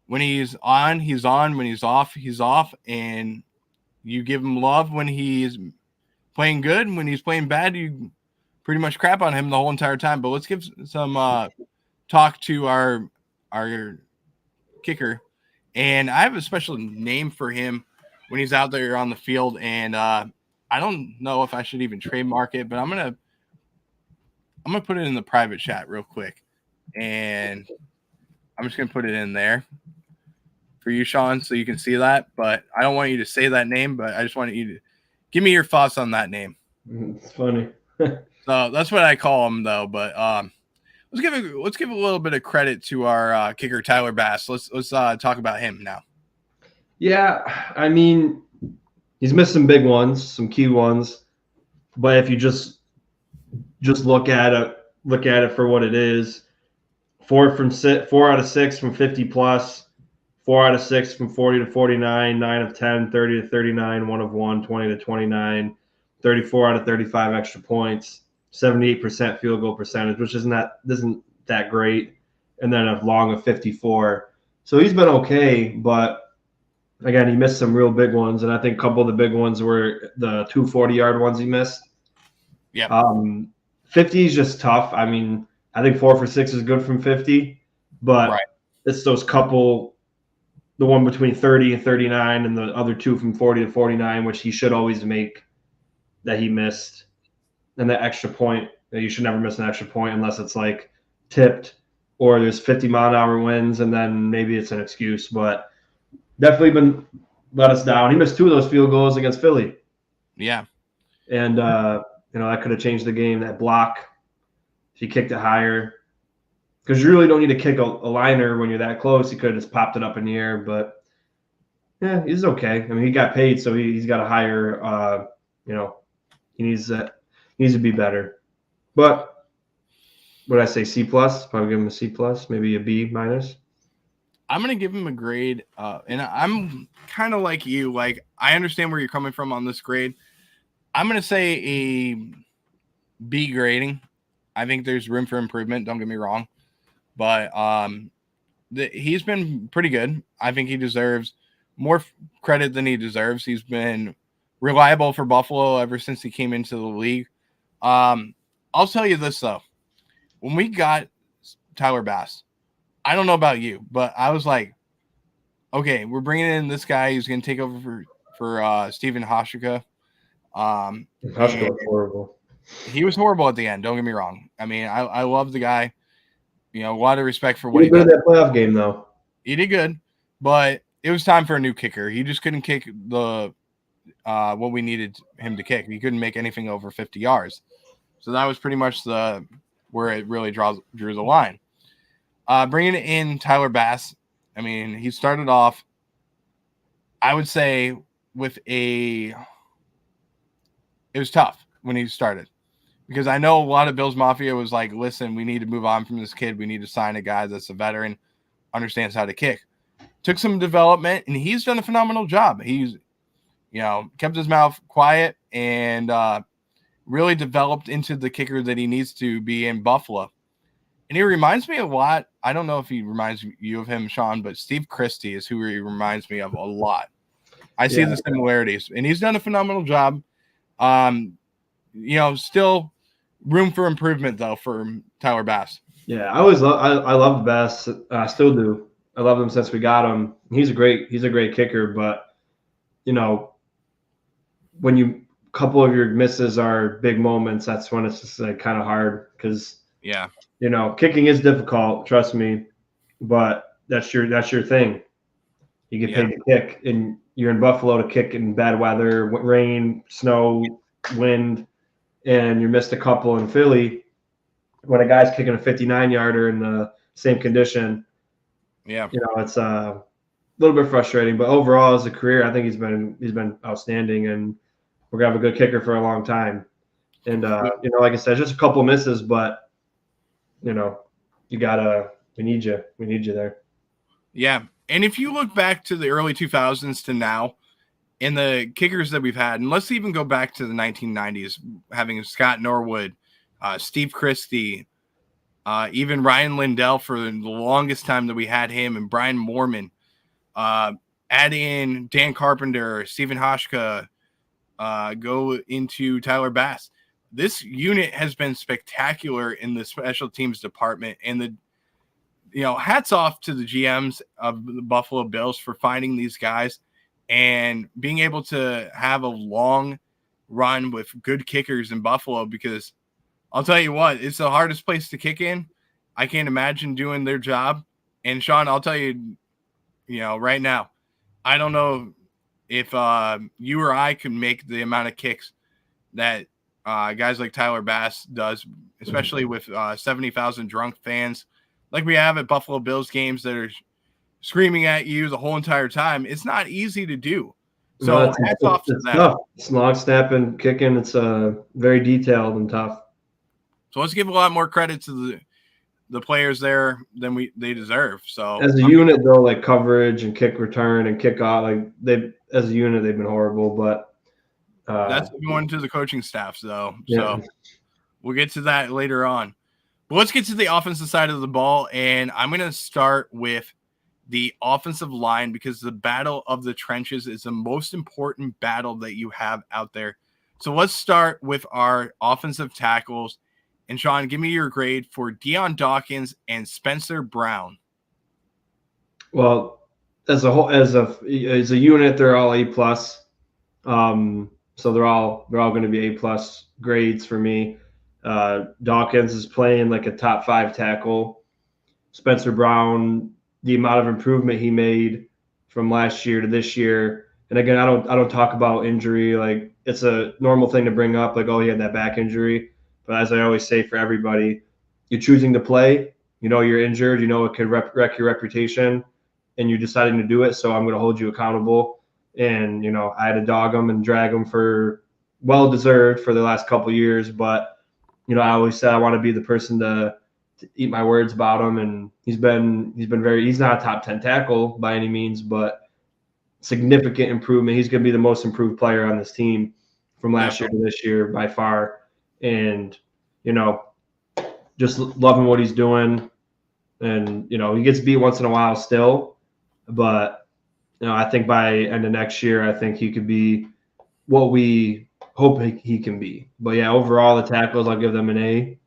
when he's on, he's on. When he's off, he's off. And you give him love when he's playing good. When he's playing bad, you pretty much crap on him the whole entire time. But let's give some talk to our kicker. And I have a special name for him when he's out there on the field. And I don't know if I should even trademark it, but I'm gonna put it in the private chat real quick. And I'm just gonna put it in there for you, Sean, so you can see that. But I don't want you to say that name, but I just want you to give me your thoughts on that name. It's funny. So that's what I call him, though. But let's give a little bit of credit to our kicker Tyler Bass. Let's talk about him now. Yeah, I mean, he's missed some big ones, some key ones, but if you just look at it for what it is, 4 out of 6 from 50 plus, 4 out of 6 from 40 to 49, 9 of 10, 30 to 39, 1 of 1, 20 to 29, 34 out of 35 extra points, 78% field goal percentage, which isn't that great, and then a long of 54. So he's been okay, but again, he missed some real big ones, and I think a couple of the big ones were the 2 40-yard ones he missed. Yeah. 50 is just tough. I mean, I think 4 for 6 is good from 50, but right. It's those couple, the one between 30 and 39 and the other 2 from 40 to 49, which he should always make, that he missed. And that extra point, that you should never miss an extra point unless it's like tipped or there's 50-mile-an-hour winds, and then maybe it's an excuse. But definitely been let us down. He missed 2 of those field goals against Philly. Yeah. And, that could have changed the game. That block, if he kicked it higher, because you really don't need to kick a liner when you're that close. He could have just popped it up in the air. But, yeah, he's okay. I mean, he got paid, so he's got a higher, he needs to be better. But would I say C+? Probably give him a C+, maybe a B-. I'm going to give him a grade, and I'm kind of like you. Like, I understand where you're coming from on this grade. I'm going to say a B grading. I think there's room for improvement. Don't get me wrong. But he's been pretty good. I think he deserves more credit than he deserves. He's been reliable for Buffalo ever since he came into the league. I'll tell you this, though. When we got Tyler Bass, I don't know about you, but I was like, okay, we're bringing in this guy who's going to take over for Steven Hauschka. Hauschka was horrible. He was horrible at the end. Don't get me wrong. I mean, I love the guy. A lot of respect for what he did in that playoff game, though. He did good, but it was time for a new kicker. He just couldn't kick the what we needed him to kick. He couldn't make anything over 50 yards. So that was pretty much where it really drew the line. Bringing in Tyler Bass, I mean, he started off, I would say, it was tough when he started. Because I know a lot of Bills Mafia was like, listen, we need to move on from this kid. We need to sign a guy that's a veteran, understands how to kick. Took some development, and he's done a phenomenal job. He's, kept his mouth quiet and really developed into the kicker that he needs to be in Buffalo. And he reminds me a lot. I don't know if he reminds you of him, Sean, but Steve Christie is who he reminds me of a lot. I see the similarities, and he's done a phenomenal job. Still room for improvement, though, for Tyler Bass. Yeah, I loved Bass. I still do. I love him since we got him. He's a great kicker, but when a couple of your misses are big moments, that's when it's just like kind of hard because kicking is difficult, trust me, but that's your thing. You get paid to kick, and you're in Buffalo to kick in bad weather, rain, snow, wind, and you missed a couple in Philly. when a guy's kicking a 59-yarder in the same condition, Yeah. It's a little bit frustrating. But overall, as a career, I think he's been outstanding, and we're gonna have a good kicker for a long time. And like I said, just a couple misses, but we need you there. Yeah. And if you look back to the early 2000s to now, and the kickers that we've had, and let's even go back to the 1990s, having Scott Norwood, Steve Christie, even Ryan Lindell for the longest time that we had him, and Brian Moorman, add in Dan Carpenter, Stephen Hoshka, go into Tyler Bass. This unit has been spectacular in the special teams department, and hats off to the GMs of the Buffalo Bills for finding these guys and being able to have a long run with good kickers in Buffalo, because I'll tell you what, it's the hardest place to kick in. I can't imagine doing their job. And Sean, I'll tell you, right now, I don't know if you or I can make the amount of kicks that guys like Tyler Bass does, especially with 70,000 drunk fans like we have at Buffalo Bills games that are screaming at you the whole entire time. It's not easy to do. So hats off to them. Tough. It's long snapping, kicking. It's very detailed and tough. So let's give a lot more credit to the players there than they deserve. So as a unit, though, like coverage and kick return and kick off, as a unit, they've been horrible. But that's going to the coaching staffs, though. Yeah. So we'll get to that later on. But let's get to the offensive side of the ball, and I'm going to start with the offensive line, because the battle of the trenches is the most important battle that you have out there. So let's start with our offensive tackles. And Sean, give me your grade for Dion Dawkins and Spencer Brown. Well, as a unit, they're all A+. So they're all going to be A+ grades for me. Dawkins is playing like a top 5 tackle. Spencer Brown, the amount of improvement he made from last year to this year. And again, I don't talk about injury. Like, it's a normal thing to bring up, like, oh, he had that back injury. But as I always say for everybody, you're choosing to play. You're injured. It could wreck your reputation, and you're deciding to do it. So I'm going to hold you accountable. And, I had to dog him and drag him for well-deserved for the last couple of years. But, I always said I want to be the person to eat my words about him. And he's not a top 10 tackle by any means, but significant improvement. He's going to be the most improved player on this team from last year to this year by far. And, just loving what he's doing. And, he gets beat once in a while still. But, I think by end of next year, I think he could be what we hope he can be. But, yeah, overall, the tackles, I'll give them an A.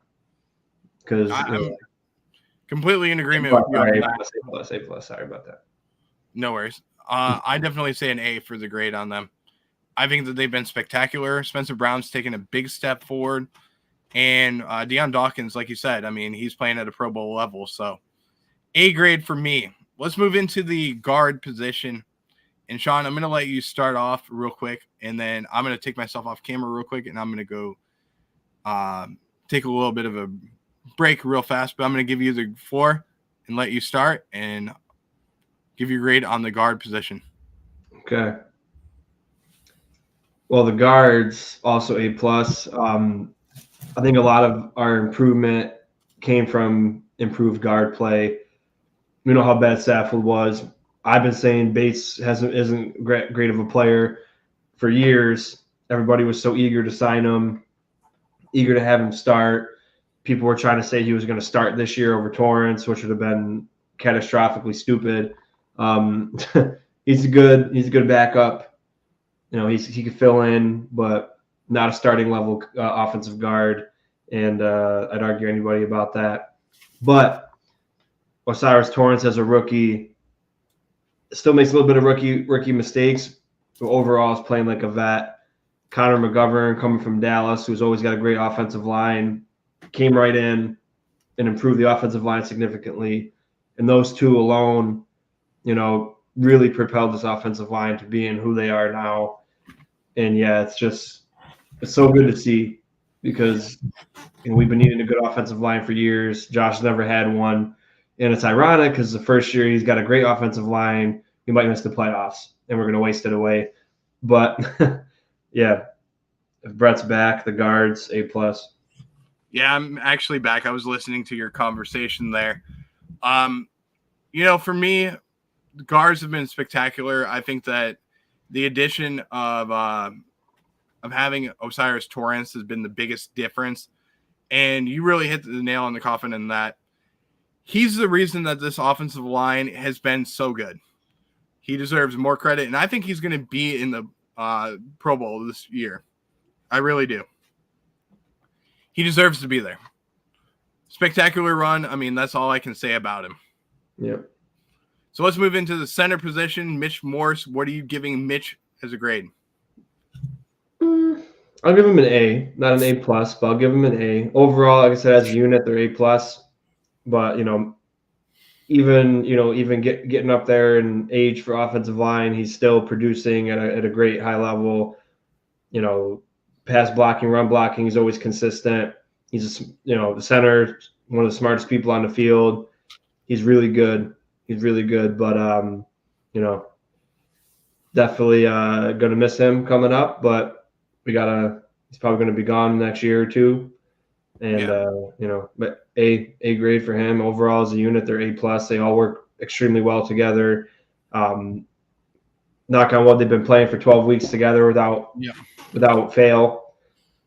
Because I'm completely in agreement with you. A+. Sorry about that. No worries. I definitely say an A for the grade on them. I think that they've been spectacular. Spencer Brown's taken a big step forward. And Dion Dawkins, like you said, I mean, he's playing at a Pro Bowl level. So A grade for me. Let's move into the guard position. And Sean, I'm going to let you start off real quick. And then I'm going to take myself off camera real quick. And I'm going to go take a little bit of a break real fast. But I'm going to give you the floor and let you start and give your grade on the guard position. Okay. Well, the guards also A+. I think a lot of our improvement came from improved guard play. We know how bad Saffold was. I've been saying Bates isn't great of a player for years. Everybody was so eager to sign him, eager to have him start. People were trying to say he was going to start this year over Torrance, which would have been catastrophically stupid. He's a good backup. He could fill in, but not a starting level offensive guard. And I'd argue anybody about that. But Osiris Torrance as a rookie still makes a little bit of rookie mistakes, but overall is playing like a vet. Connor McGovern, coming from Dallas, who's always got a great offensive line, came right in and improved the offensive line significantly. And those two alone, really propelled this offensive line to being who they are now. And yeah, it's so good to see, because we've been needing a good offensive line for years. Josh never had one. And it's ironic because the first year he's got a great offensive line. He might miss the playoffs, and we're going to waste it away. But, yeah, if Brett's back, the guards, A+. Yeah, I'm actually back. I was listening to your conversation there. For me, the guards have been spectacular. I think that the addition of having Osiris Torrance has been the biggest difference. And you really hit the nail on the coffin in that he's the reason that this offensive line has been so good. He deserves more credit, and I think he's going to be in the Pro Bowl this year. I really do. He deserves to be there. Spectacular run. I mean, that's all I can say about him. Yep. So let's move into the center position. Mitch Morse, what are you giving Mitch as a grade? I'll give him an A, not an A+, but I'll give him an A. Overall, like I said, as a unit, they're A+. But, even getting up there in age for offensive line, he's still producing at a great high level. Pass blocking, run blocking, he's always consistent. He's the center, one of the smartest people on the field. He's really good. But definitely gonna miss him coming up. But he's probably gonna be gone next year or two. And but A grade for him overall as a unit. They're A+. They all work extremely well together. Knock on wood, they've been playing for 12 weeks together without fail.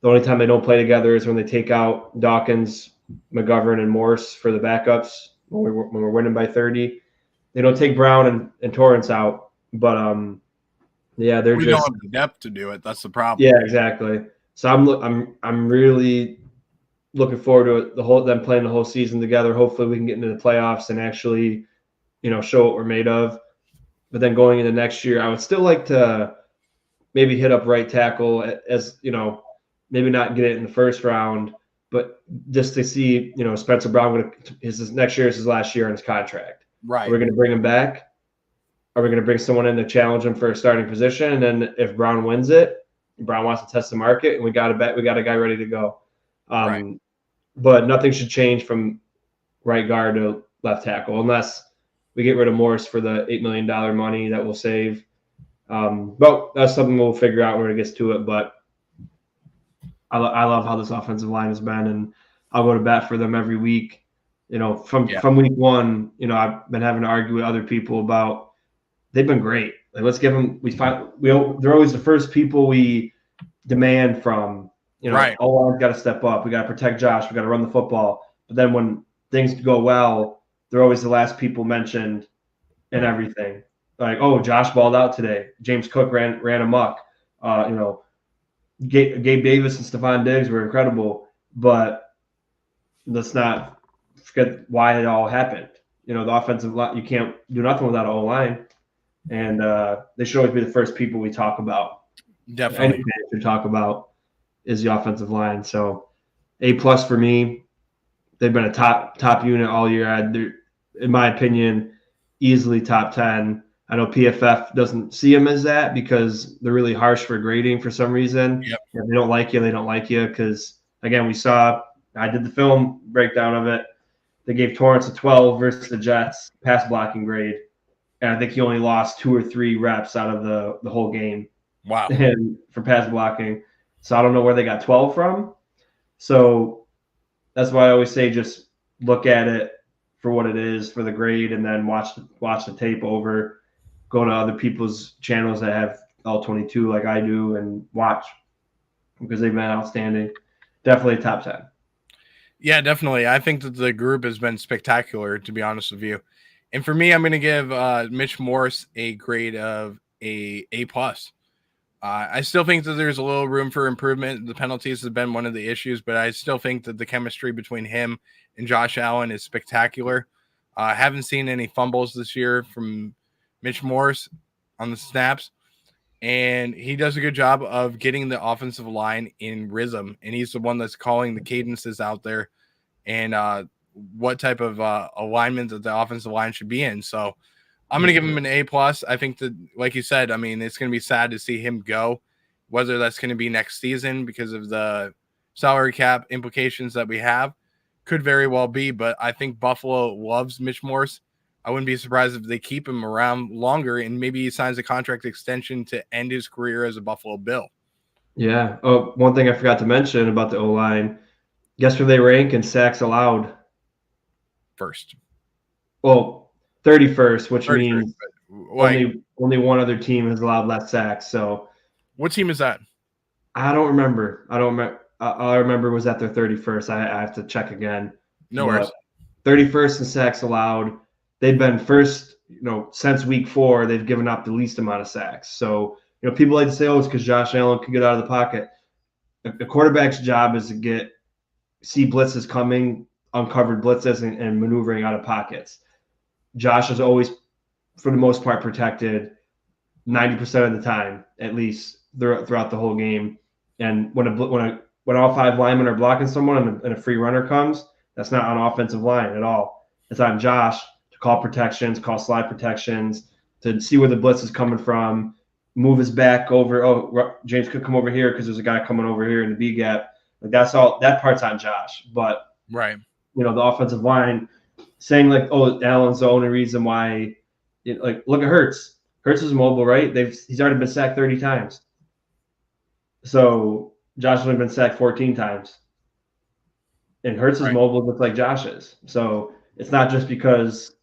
The only time they don't play together is when they take out Dawkins, McGovern, and Morse for the backups when we're winning by 30. They don't take Brown and Torrance out, but they're we just don't have the depth to do it. That's the problem. Yeah, exactly. So I'm really looking forward to them playing the whole season together. Hopefully, we can get into the playoffs and actually, show what we're made of. But then going into next year, I would still like to maybe hit up right tackle as maybe not get it in the first round, but just to see, Spencer Brown next year is his last year on his contract. Right. Are we going to bring him back? Are we going to bring someone in to challenge him for a starting position? And then if Brown wins it, Brown wants to test the market, and we got a guy ready to go. Right. But nothing should change from right guard to left tackle unless we get rid of Morse for the $8 million money that we'll save. But that's something we'll figure out when it gets to it. But I love how this offensive line has been, and I'll go to bat for them every week. From week one, I've been having to argue with other people about they've been great. Like, let's give them. They're always the first people we demand from. Right. Oh, we've got to step up. We got to protect Josh. We got to run the football. But then when things go well, they're always the last people mentioned in everything. Like, oh, Josh balled out today. James Cook ran amok. Gabe Davis and Stephon Diggs were incredible. But let's not forget why it all happened. The offensive line, you can't do nothing without an O-line. And they should always be the first people we talk about. Definitely. Anything we talk about is the offensive line. So A+ for me. They've been a top unit all year. In my opinion, easily top 10. I know PFF doesn't see them as that because they're really harsh for grading for some reason. Yep. If they don't like you, they don't like you. Because, again, I did the film breakdown of it. They gave Torrance a 12 versus the Jets pass blocking grade. And I think he only lost 2 or 3 reps out of the whole game. Wow. And for pass blocking. So I don't know where they got 12 from. So that's why I always say just look at it for what it is for the grade, and then watch the tape over. Go to other people's channels that have all 22 like I do and watch because they've been outstanding. Definitely top 10. Yeah, definitely. I think that the group has been spectacular, to be honest with you. And for me, I'm going to give Mitch Morse a grade of A+. I still think that there's a little room for improvement. The penalties have been one of the issues, but I still think that the chemistry between him and Josh Allen is spectacular. I haven't seen any fumbles this year from Mitch Morse on the snaps, and he does a good job of getting the offensive line in rhythm, and he's the one that's calling the cadences out there and what type of alignment that the offensive line should be in. So I'm going to give him an A+. I think that, like you said, I mean, it's going to be sad to see him go, whether that's going to be next season because of the salary cap implications that we have. Could very well be, but I think Buffalo loves Mitch Morse. I wouldn't be surprised if they keep him around longer and maybe he signs a contract extension to end his career as a Buffalo Bill. Yeah. Oh, one thing I forgot to mention about the O-line. Guess where they rank in sacks allowed? First. Well, 31st, which 31st, means only one other team has allowed less sacks. So, what team is that? I don't remember. All I remember was that they're 31st. I have to check again. No worries. 31st in sacks allowed. They've been first, since week 4. They've given up the least amount of sacks. So, people like to say, "Oh, it's because Josh Allen can get out of the pocket." The quarterback's job is to see blitzes coming, uncovered blitzes, and maneuvering out of pockets. Josh is always, for the most part, protected 90% of the time, at least throughout the whole game. And when all 5 linemen are blocking someone and a free runner comes, that's not on offensive line at all. It's on Josh to call protections, call slide protections, to see where the blitz is coming from, move his back over. Oh, James could come over here because there's a guy coming over here in the B gap. Like, that's all. That part's on Josh. But right, the offensive line saying like, "Oh, Allen's the only reason why." Look at Hurts. Hurts is mobile, right? He's already been sacked 30 times. So Josh has only been sacked 14 times. And Hurts is mobile just like Josh is. So it's not just because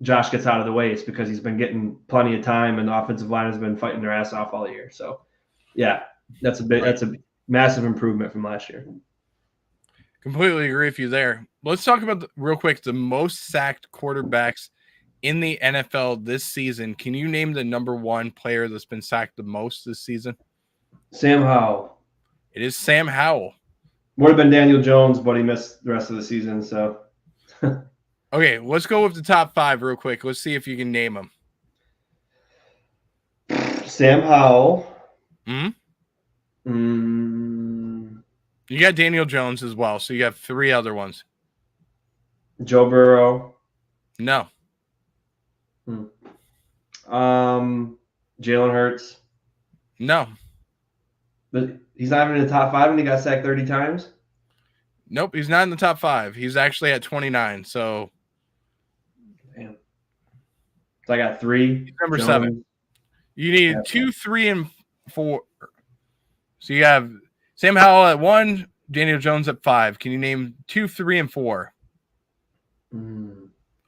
Josh gets out of the way. It's because he's been getting plenty of time and the offensive line has been fighting their ass off all year. So, yeah, that's a massive improvement from last year. Completely agree with you there. Let's talk about real quick the most sacked quarterbacks in the NFL this season. Can you name the number 1 player that's been sacked the most this season? Sam Howell. It is Sam Howell. Would have been Daniel Jones, but he missed the rest of the season. So, okay, let's go with the top 5 real quick. Let's see if you can name them. Sam Howell. You got Daniel Jones as well, so you have 3 other ones. Joe Burrow. No. Jalen Hurts. No. But he's not even in the top 5 and he got sacked 30 times? Nope, he's not in the top 5. He's actually at 29, so. Damn. So I got 3. He's number Jones. 7. You need 2, 3, and 4. So you have Sam Howell at 1, Daniel Jones at 5. Can you name 2, 3, and 4?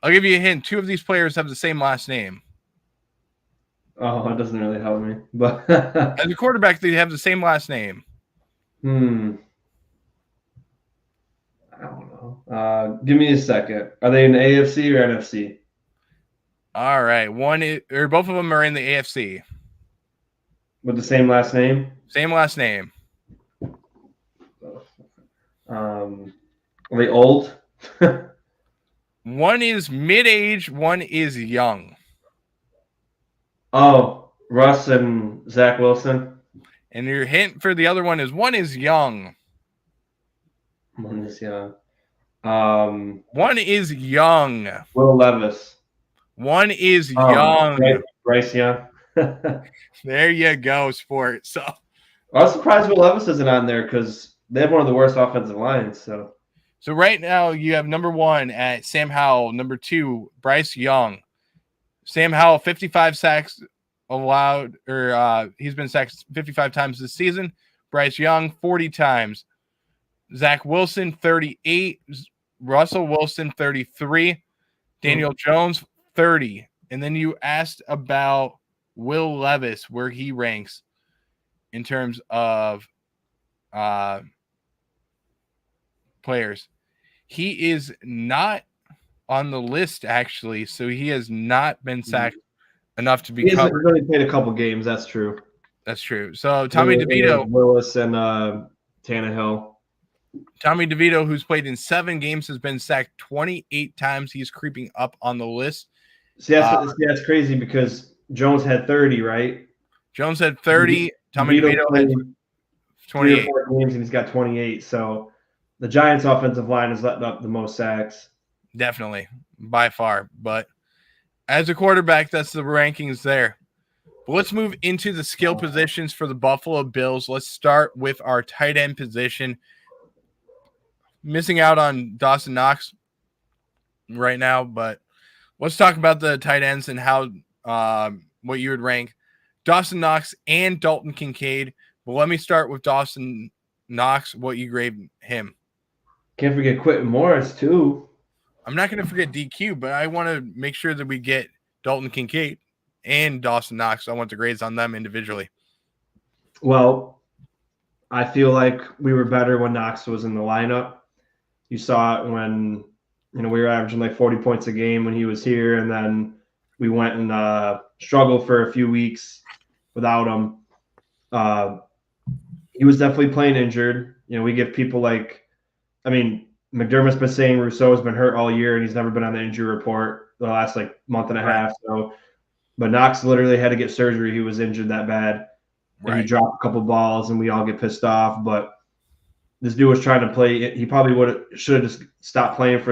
I'll give you a hint. 2 of these players have the same last name. Oh, that doesn't really help me. But as a quarterback, they have the same last name. I don't know. Give me a second. Are they in the AFC or NFC? All right. Both of them are in the AFC. With the same last name? Same last name. Are they old? One is mid-age, one is young. Oh, Russ and Zach Wilson. And your hint for the other one is young. One is young. One is young. Will Levis. One is young. Bryce Young. There you go, sports. So I was surprised Will Levis isn't on there because they have one of the worst offensive lines. So right now you have number 1 at Sam Howell, number 2 Bryce Young. Sam Howell 55 sacks allowed, or he's been sacked 55 times this season. Bryce Young 40 times. Zach Wilson 38. Russell Wilson 33. Daniel Jones 30. And then you asked about Will Levis, where he ranks in terms of players. He is not on the list, actually, so he has not been sacked enough to be covered. He's only played a couple games. That's true. That's true. So Tommy DeVito, Willis, and Tannehill. Tommy DeVito, who's played in 7 games, has been sacked 28 times. He's creeping up on the list. See, that's crazy because Jones had 30, right? Jones had 30. Tommy DeVito had 28 games, and he's got 28. So the Giants' offensive line has let up the most sacks. Definitely, by far. But as a quarterback, that's the rankings there. But let's move into the skill positions for the Buffalo Bills. Let's start with our tight end position. missing out on Dawson Knox right now, but let's talk about the tight ends and how what you would rank Dawson Knox and Dalton Kincaid. But let me start with Dawson Knox, what you grade him. Can't forget Quentin Morris, too. I'm not going to forget DQ, but I want to make sure that we get Dalton Kincaid and Dawson Knox. I want the grades on them individually. Well, I feel like we were better when Knox was in the lineup. You saw it when we were averaging like 40 points a game when he was here, and then we went and struggled for a few weeks without him. He was definitely playing injured. We give people McDermott's been saying Rousseau's been hurt all year, and he's never been on the injury report the last month and a half. So, but Knox literally had to get surgery. He was injured that bad. And he dropped a couple balls, and we all get pissed off. But this dude was trying to play. He probably should have just stopped playing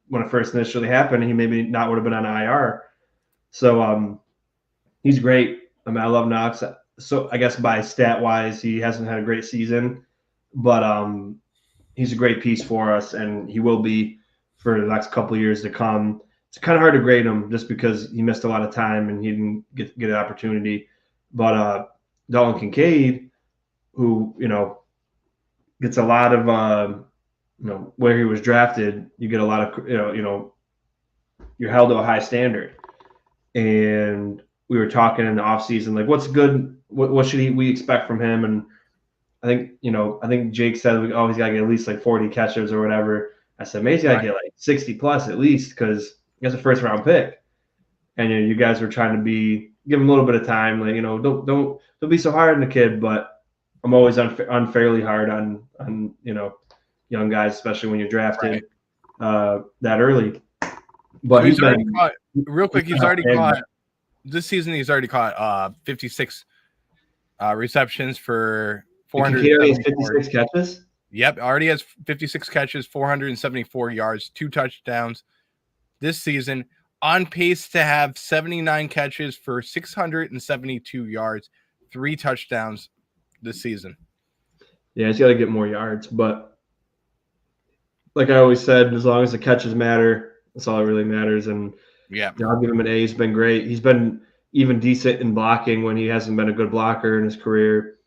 when it first initially happened. And he maybe not would have been on IR. So he's great. I love Knox. So I guess by stat wise, he hasn't had a great season, but he's a great piece for us, and he will be for the next couple of years to come. It's kind of hard to grade him just because he missed a lot of time and he didn't get an opportunity. But Dalton Kincaid, who gets a lot of where he was drafted, you get a lot of you're held to a high standard. And we were talking in the offseason, like what's good, what should we expect from him? And I think Jake said he's got to get at least like 40 catches or whatever. I said maybe he's got to get like 60 plus at least because he has a first round pick. And you guys were trying to give him a little bit of time, like don't be so hard on the kid. But I'm always unfairly hard on young guys, especially when you're drafted that early. But so he's already caught real quick. He's already caught this season. He's already caught 56 receptions for 456 catches. Yep, already has 56 catches, 474 yards, 2 touchdowns this season. On pace to have 79 catches for 672 yards, 3 touchdowns this season. Yeah, he's got to get more yards, but like I always said, as long as the catches matter, that's all that really matters. And I'll give him an A. He's been great. He's been even decent in blocking when he hasn't been a good blocker in his career.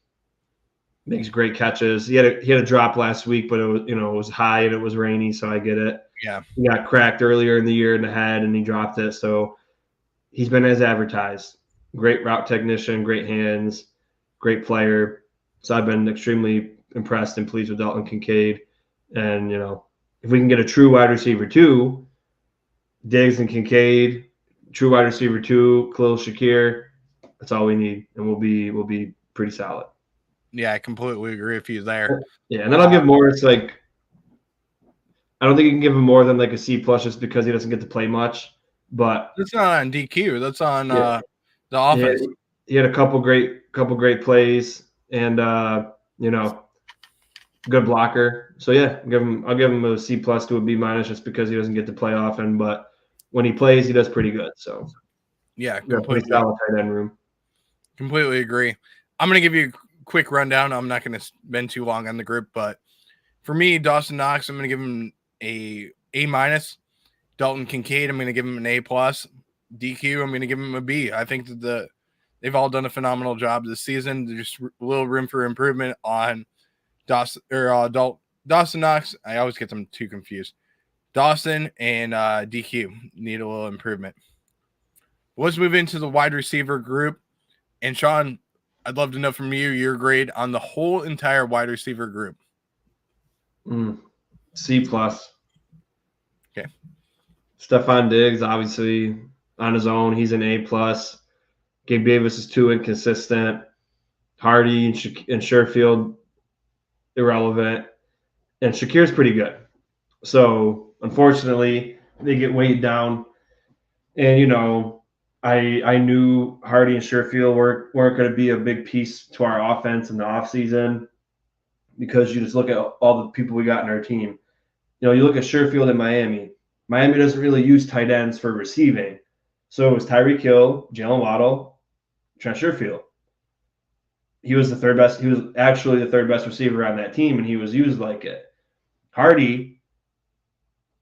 Makes great catches. He had a drop last week, but it was high and it was rainy, so I get it. Yeah, he got cracked earlier in the year in the head and he dropped it. So he's been as advertised. Great route technician, great hands, great player. So I've been extremely impressed and pleased with Dalton Kincaid. And if we can get a true wide receiver 2, Diggs and Kincaid, true wide receiver 2, Khalil Shakir, that's all we need, and we'll be pretty solid. Yeah, I completely agree with you there. Yeah, and then I'll give Morris I don't think you can give him more than like a C plus just because he doesn't get to play much. But that's not on DQ. That's on the offense. He had a couple great plays and good blocker. So yeah, I'll give him a C plus to a B minus just because he doesn't get to play often. But when he plays, he does pretty good. So yeah, completely solid tight end room. Completely agree. I'm gonna give you a quick rundown. I'm not gonna spend too long on the group, but for me, Dawson Knox, I'm gonna give him A minus. Dalton Kincaid, I'm going to give him an A plus. DQ, I'm going to give him a B. I think that they've all done a phenomenal job this season. There's just a little room for improvement on Dawson Knox. I always get them too confused. Dawson and DQ need a little improvement. Let's move into the wide receiver group. And Sean, I'd love to know from you your grade on the whole entire wide receiver group. C plus. Okay. Stephon Diggs, obviously on his own, he's an A plus. Gabe Davis is too inconsistent. Hardy and Sherfield, irrelevant. And Shakir's pretty good. So unfortunately, they get weighed down. And I knew Hardy and Sherfield weren't going to be a big piece to our offense in the offseason because you just look at all the people we got in our team. You look at Sherfield in Miami. Miami doesn't really use tight ends for receiving. So it was Tyreek Hill, Jalen Waddle, Trent Sherfield. He was the third best. He was actually the third best receiver on that team, and he was used like it. Hardy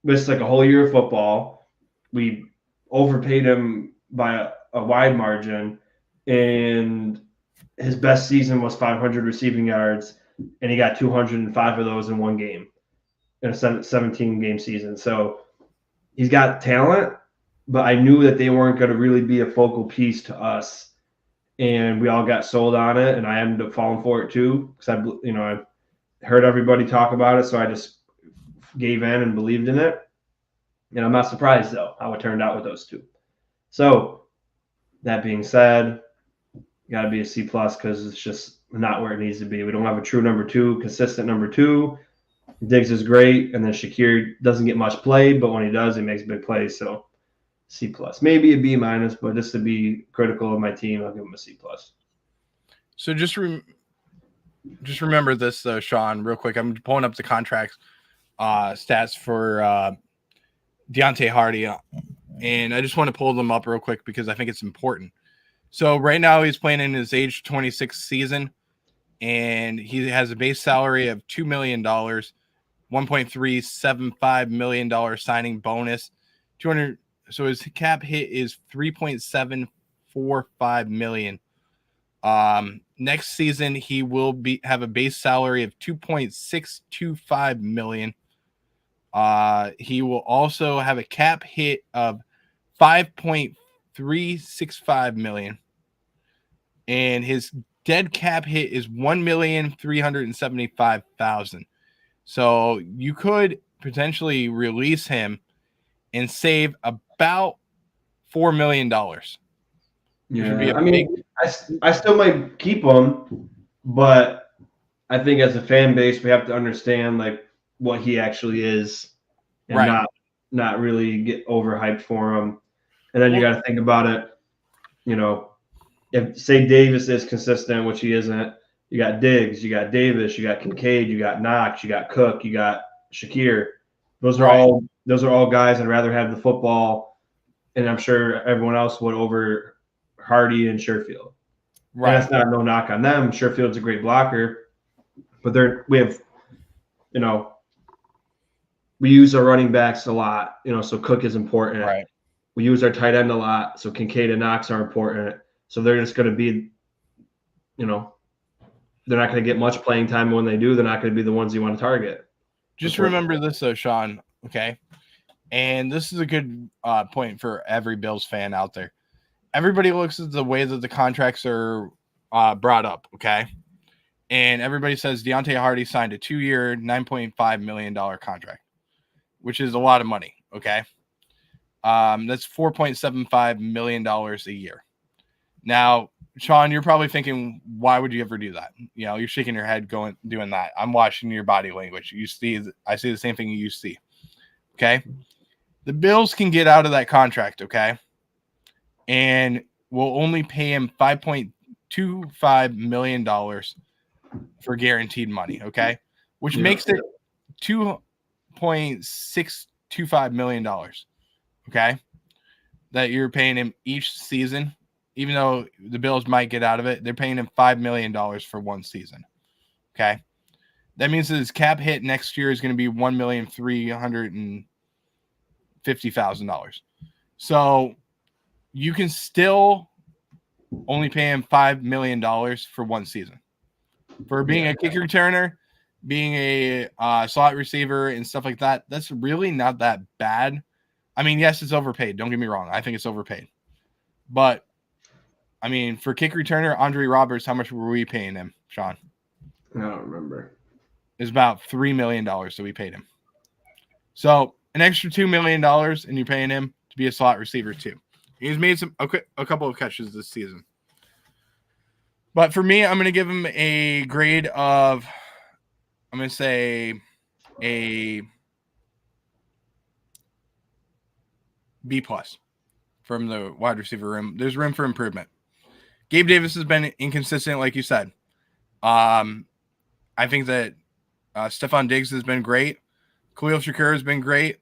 missed like a whole year of football. We overpaid him by a wide margin, and his best season was 500 receiving yards, and he got 205 of those in one game in a 17 game season. So he's got talent, but I knew that they weren't going to really be a focal piece to us, and we all got sold on it, and I ended up falling for it too because I heard everybody talk about it, so I just gave in and believed in it. And I'm not surprised though how it turned out with those two. So that being said, got to be a C plus because it's just not where it needs to be. We don't have a true number two, consistent number two. Diggs is great, and then Shakir doesn't get much play, but when he does, he makes big plays. So C plus, maybe a B minus, but just to be critical of my team, I'll give him a C plus. So just remember this, Sean, real quick. I'm pulling up the contracts stats for Deontay Hardy, and I just want to pull them up real quick because I think it's important. So right now he's playing in his age 26 season, and he has a base salary of $2 million, $1.375 million signing bonus, 200. So his cap hit is $3.745 million. Next season he will have a base salary of $2.625 million. He will also have a cap hit of $5.365 million, and his dead cap hit is $1,375,000. So you could potentially release him and save about $4 million. Yeah, I mean, I still might keep him, but I think as a fan base, we have to understand like what he actually is, and Right. not really get overhyped for him. And then you got to think about it. If say Davis is consistent, which he isn't, you got Diggs, you got Davis, you got Kincaid, you got Knox, you got Cook, you got Shakir. Those are all guys I'd rather have the football, and I'm sure everyone else would over Hardy and Sherfield. Right. And that's not no knock on them. Sherfield's a great blocker, but we use our running backs a lot, so Cook is important. Right. We use our tight end a lot, so Kincaid and Knox are important. So they're just going to be, they're not going to get much playing time. When they do, they're not going to be the ones you want to target. Just remember this, though, Sean, okay? And this is a good point for every Bills fan out there. Everybody looks at the way that the contracts are brought up, okay? And everybody says Deontay Hardy signed a 2-year, $9.5 million contract, which is a lot of money, okay? That's $4.75 million a year. Now, Sean, you're probably thinking, why would you ever do that? You're shaking your head doing that. I'm watching your body language. I see the same thing you see. Okay? The Bills can get out of that contract, okay? And we'll only pay him $5.25 million for guaranteed money, okay? Which makes it $2.625 million, okay? That you're paying him each season. Even though the Bills might get out of it, they're paying him $5 million for one season. Okay. That means that his cap hit next year is going to be $1,350,000. So you can still only pay him $5 million for one season. For being a kick returner, being a slot receiver and stuff like that, that's really not that bad. I mean, yes, it's overpaid. Don't get me wrong. I think it's overpaid. But I mean, for kick returner, Andre Roberts, how much were we paying him, Sean? I don't remember. It's about $3 million that we paid him. So an extra $2 million, and you're paying him to be a slot receiver too. He's made a couple of catches this season. But for me, I'm going to give him a grade of, I'm going to say a B plus from the wide receiver room. There's room for improvement. Gabe Davis has been inconsistent, like you said. I think that Stephon Diggs has been great. Khalil Shakir has been great.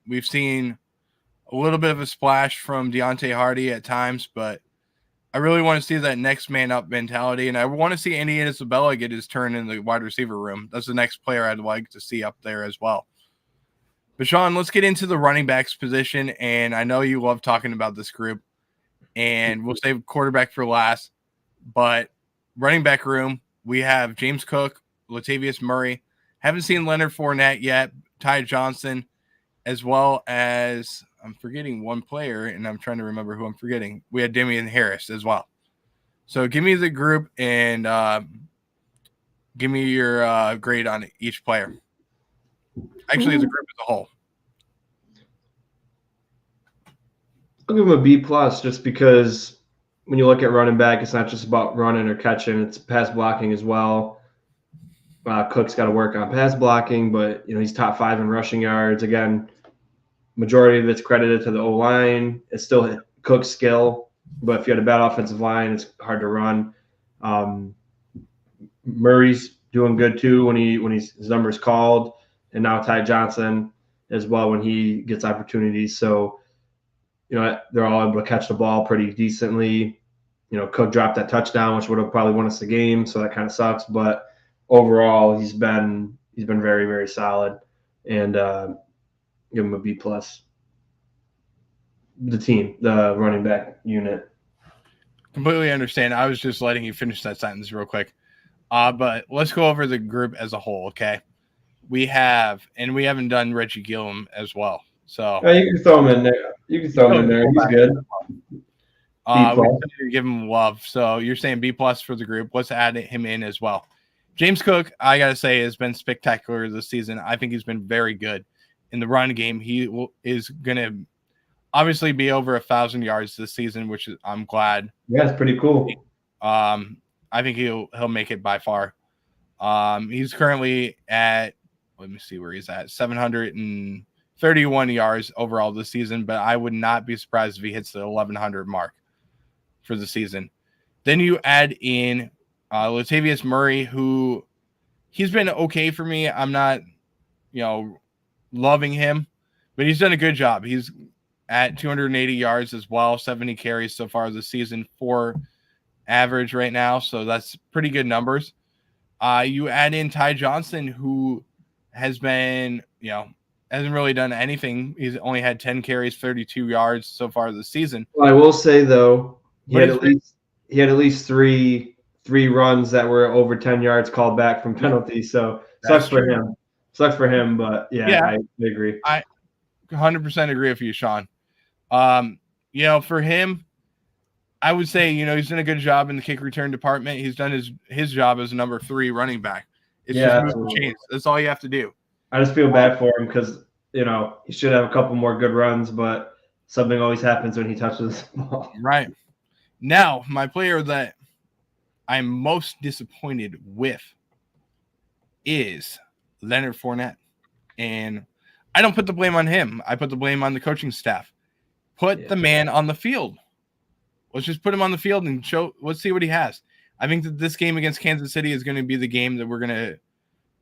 We've seen a little bit of a splash from Deontay Hardy at times, but I really want to see that next man up mentality, and I want to see Andy Isabella get his turn in the wide receiver room. That's the next player I'd like to see up there as well. But Sean, let's get into the running backs position. And I know you love talking about this group, and we'll save quarterback for last. But running back room, we have James Cook, Latavius Murray. Haven't seen Leonard Fournette yet, Ty Johnson, as well as I'm forgetting one player, and I'm trying to remember who I'm forgetting. We had Damian Harris as well. So give me the group and give me your grade on each player. Actually, the group as a whole. I'll give him a B plus just because when you look at running back, it's not just about running or catching; it's pass blocking as well. Cook's got to work on pass blocking, but he's top 5 in rushing yards. Again, majority of it's credited to the O line. It's still Cook's skill, but if you had a bad offensive line, it's hard to run. Murray's doing good too when his number's called, and now Ty Johnson as well when he gets opportunities. So they're all able to catch the ball pretty decently. Cook dropped that touchdown, which would have probably won us the game, so that kind of sucks. But overall, he's been very, very solid, and give him a B plus. The team, the running back unit. Completely understand. I was just letting you finish that sentence real quick. But let's go over the group as a whole, okay? We haven't done Reggie Gillum as well. So you can throw him in there. He's good. We give him love. So you're saying B plus for the group. Let's add him in as well. James Cook, I gotta say, has been spectacular this season. I think he's been very good in the run game. He is gonna obviously be over 1,000 yards this season, which I'm glad. Yeah, it's pretty cool. I think he'll make it by far. He's currently at, let me see where he's at, 731 yards overall this season, but I would not be surprised if he hits the 1,100 mark for the season. Then you add in Latavius Murray, who he's been okay for me. I'm not, loving him, but he's done a good job. He's at 280 yards as well, 70 carries so far this season, 4 average right now. So that's pretty good numbers. You add in Ty Johnson, who has been, hasn't really done anything. He's only had 10 carries, 32 yards so far this season. Well, I will say though, he had at least three runs that were over 10 yards called back from penalties. So sucks for him. Sucks for him, but yeah. I agree. I 100% agree with you, Sean. For him, I would say, he's done a good job in the kick return department. He's done his job as a number 3 running back. It's just move the chains. That's all you have to do. I just feel bad for him because, he should have a couple more good runs, but something always happens when he touches the ball. Right. Now, my player that I'm most disappointed with is Leonard Fournette. And I don't put the blame on him. I put the blame on the coaching staff. Put the man on the field. Let's just put him on the field and let's see what he has. I think that this game against Kansas City is going to be the game that we're going to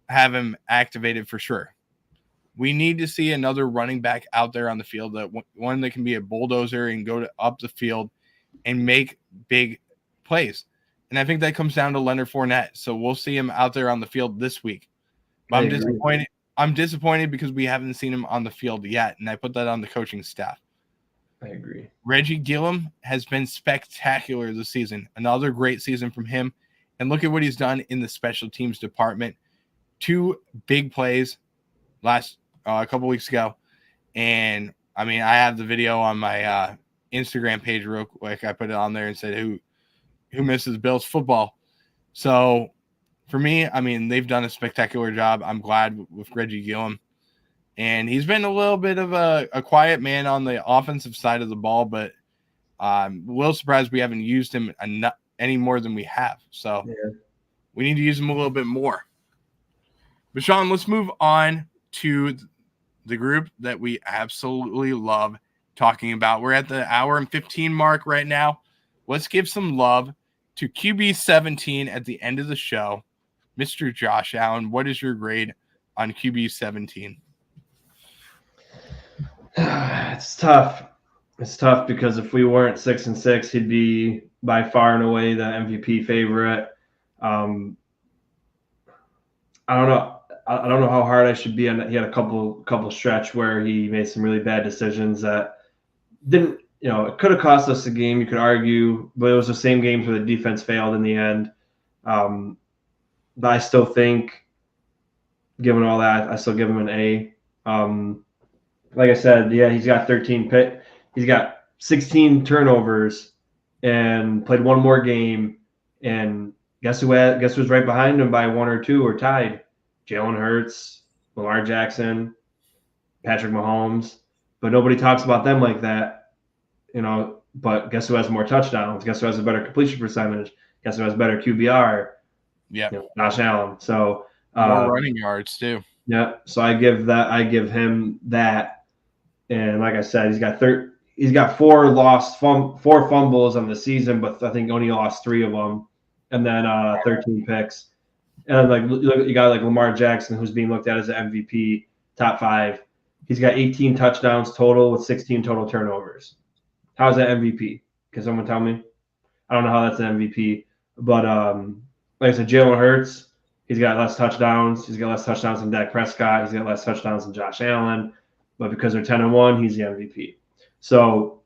have him activated for sure. We need to see another running back out there on the field, one that can be a bulldozer and go up the field and make big plays. And I think that comes down to Leonard Fournette. So we'll see him out there on the field this week. But I'm disappointed. I'm disappointed because we haven't seen him on the field yet, and I put that on the coaching staff. I agree. Reggie Gillum has been spectacular this season. Another great season from him. And look at what he's done in the special teams department. 2 big plays last a couple weeks ago. And, I have the video on my Instagram page real quick. I put it on there and said, who misses Bills football? So, for me, they've done a spectacular job. I'm glad with Reggie Gillum. And he's been a little bit of a quiet man on the offensive side of the ball, but I'm a little surprised we haven't used him any more than we have. So we need to use him a little bit more. But, Sean, let's move on to the group that we absolutely love talking about. We're at the hour and 15 mark right now. Let's give some love to QB 17 at the end of the show. Mr. Josh Allen, what is your grade on QB 17? It's tough. It's tough because if we weren't 6-6, he'd be by far and away the MVP favorite. I don't know. I don't know how hard I should be on that. He had a couple stretch where he made some really bad decisions that didn't, it could have cost us the game, you could argue, but it was the same games where the defense failed in the end. But I still think, given all that, I still give him an A. Like I said, yeah, he's got 16 turnovers and played one more game. And guess who's right behind him by one or two or tied? Jalen Hurts, Lamar Jackson, Patrick Mahomes. But nobody talks about them like that, But guess who has more touchdowns? Guess who has a better completion percentage? Guess who has better QBR? Yeah, Josh Allen. So more running yards too. Yeah, so I give him that, and like I said, he's got four fumbles on the season, but I think only lost 3 of them, and then 13 picks. And like you got like Lamar Jackson, who's being looked at as an MVP, top 5. He's got 18 touchdowns total with 16 total turnovers. How's that MVP? Can someone tell me? I don't know how that's an MVP, but like I said, Jalen Hurts. He's got less touchdowns. He's got less touchdowns than Dak Prescott. He's got less touchdowns than Josh Allen. But because they're 10-1, he's the MVP. So,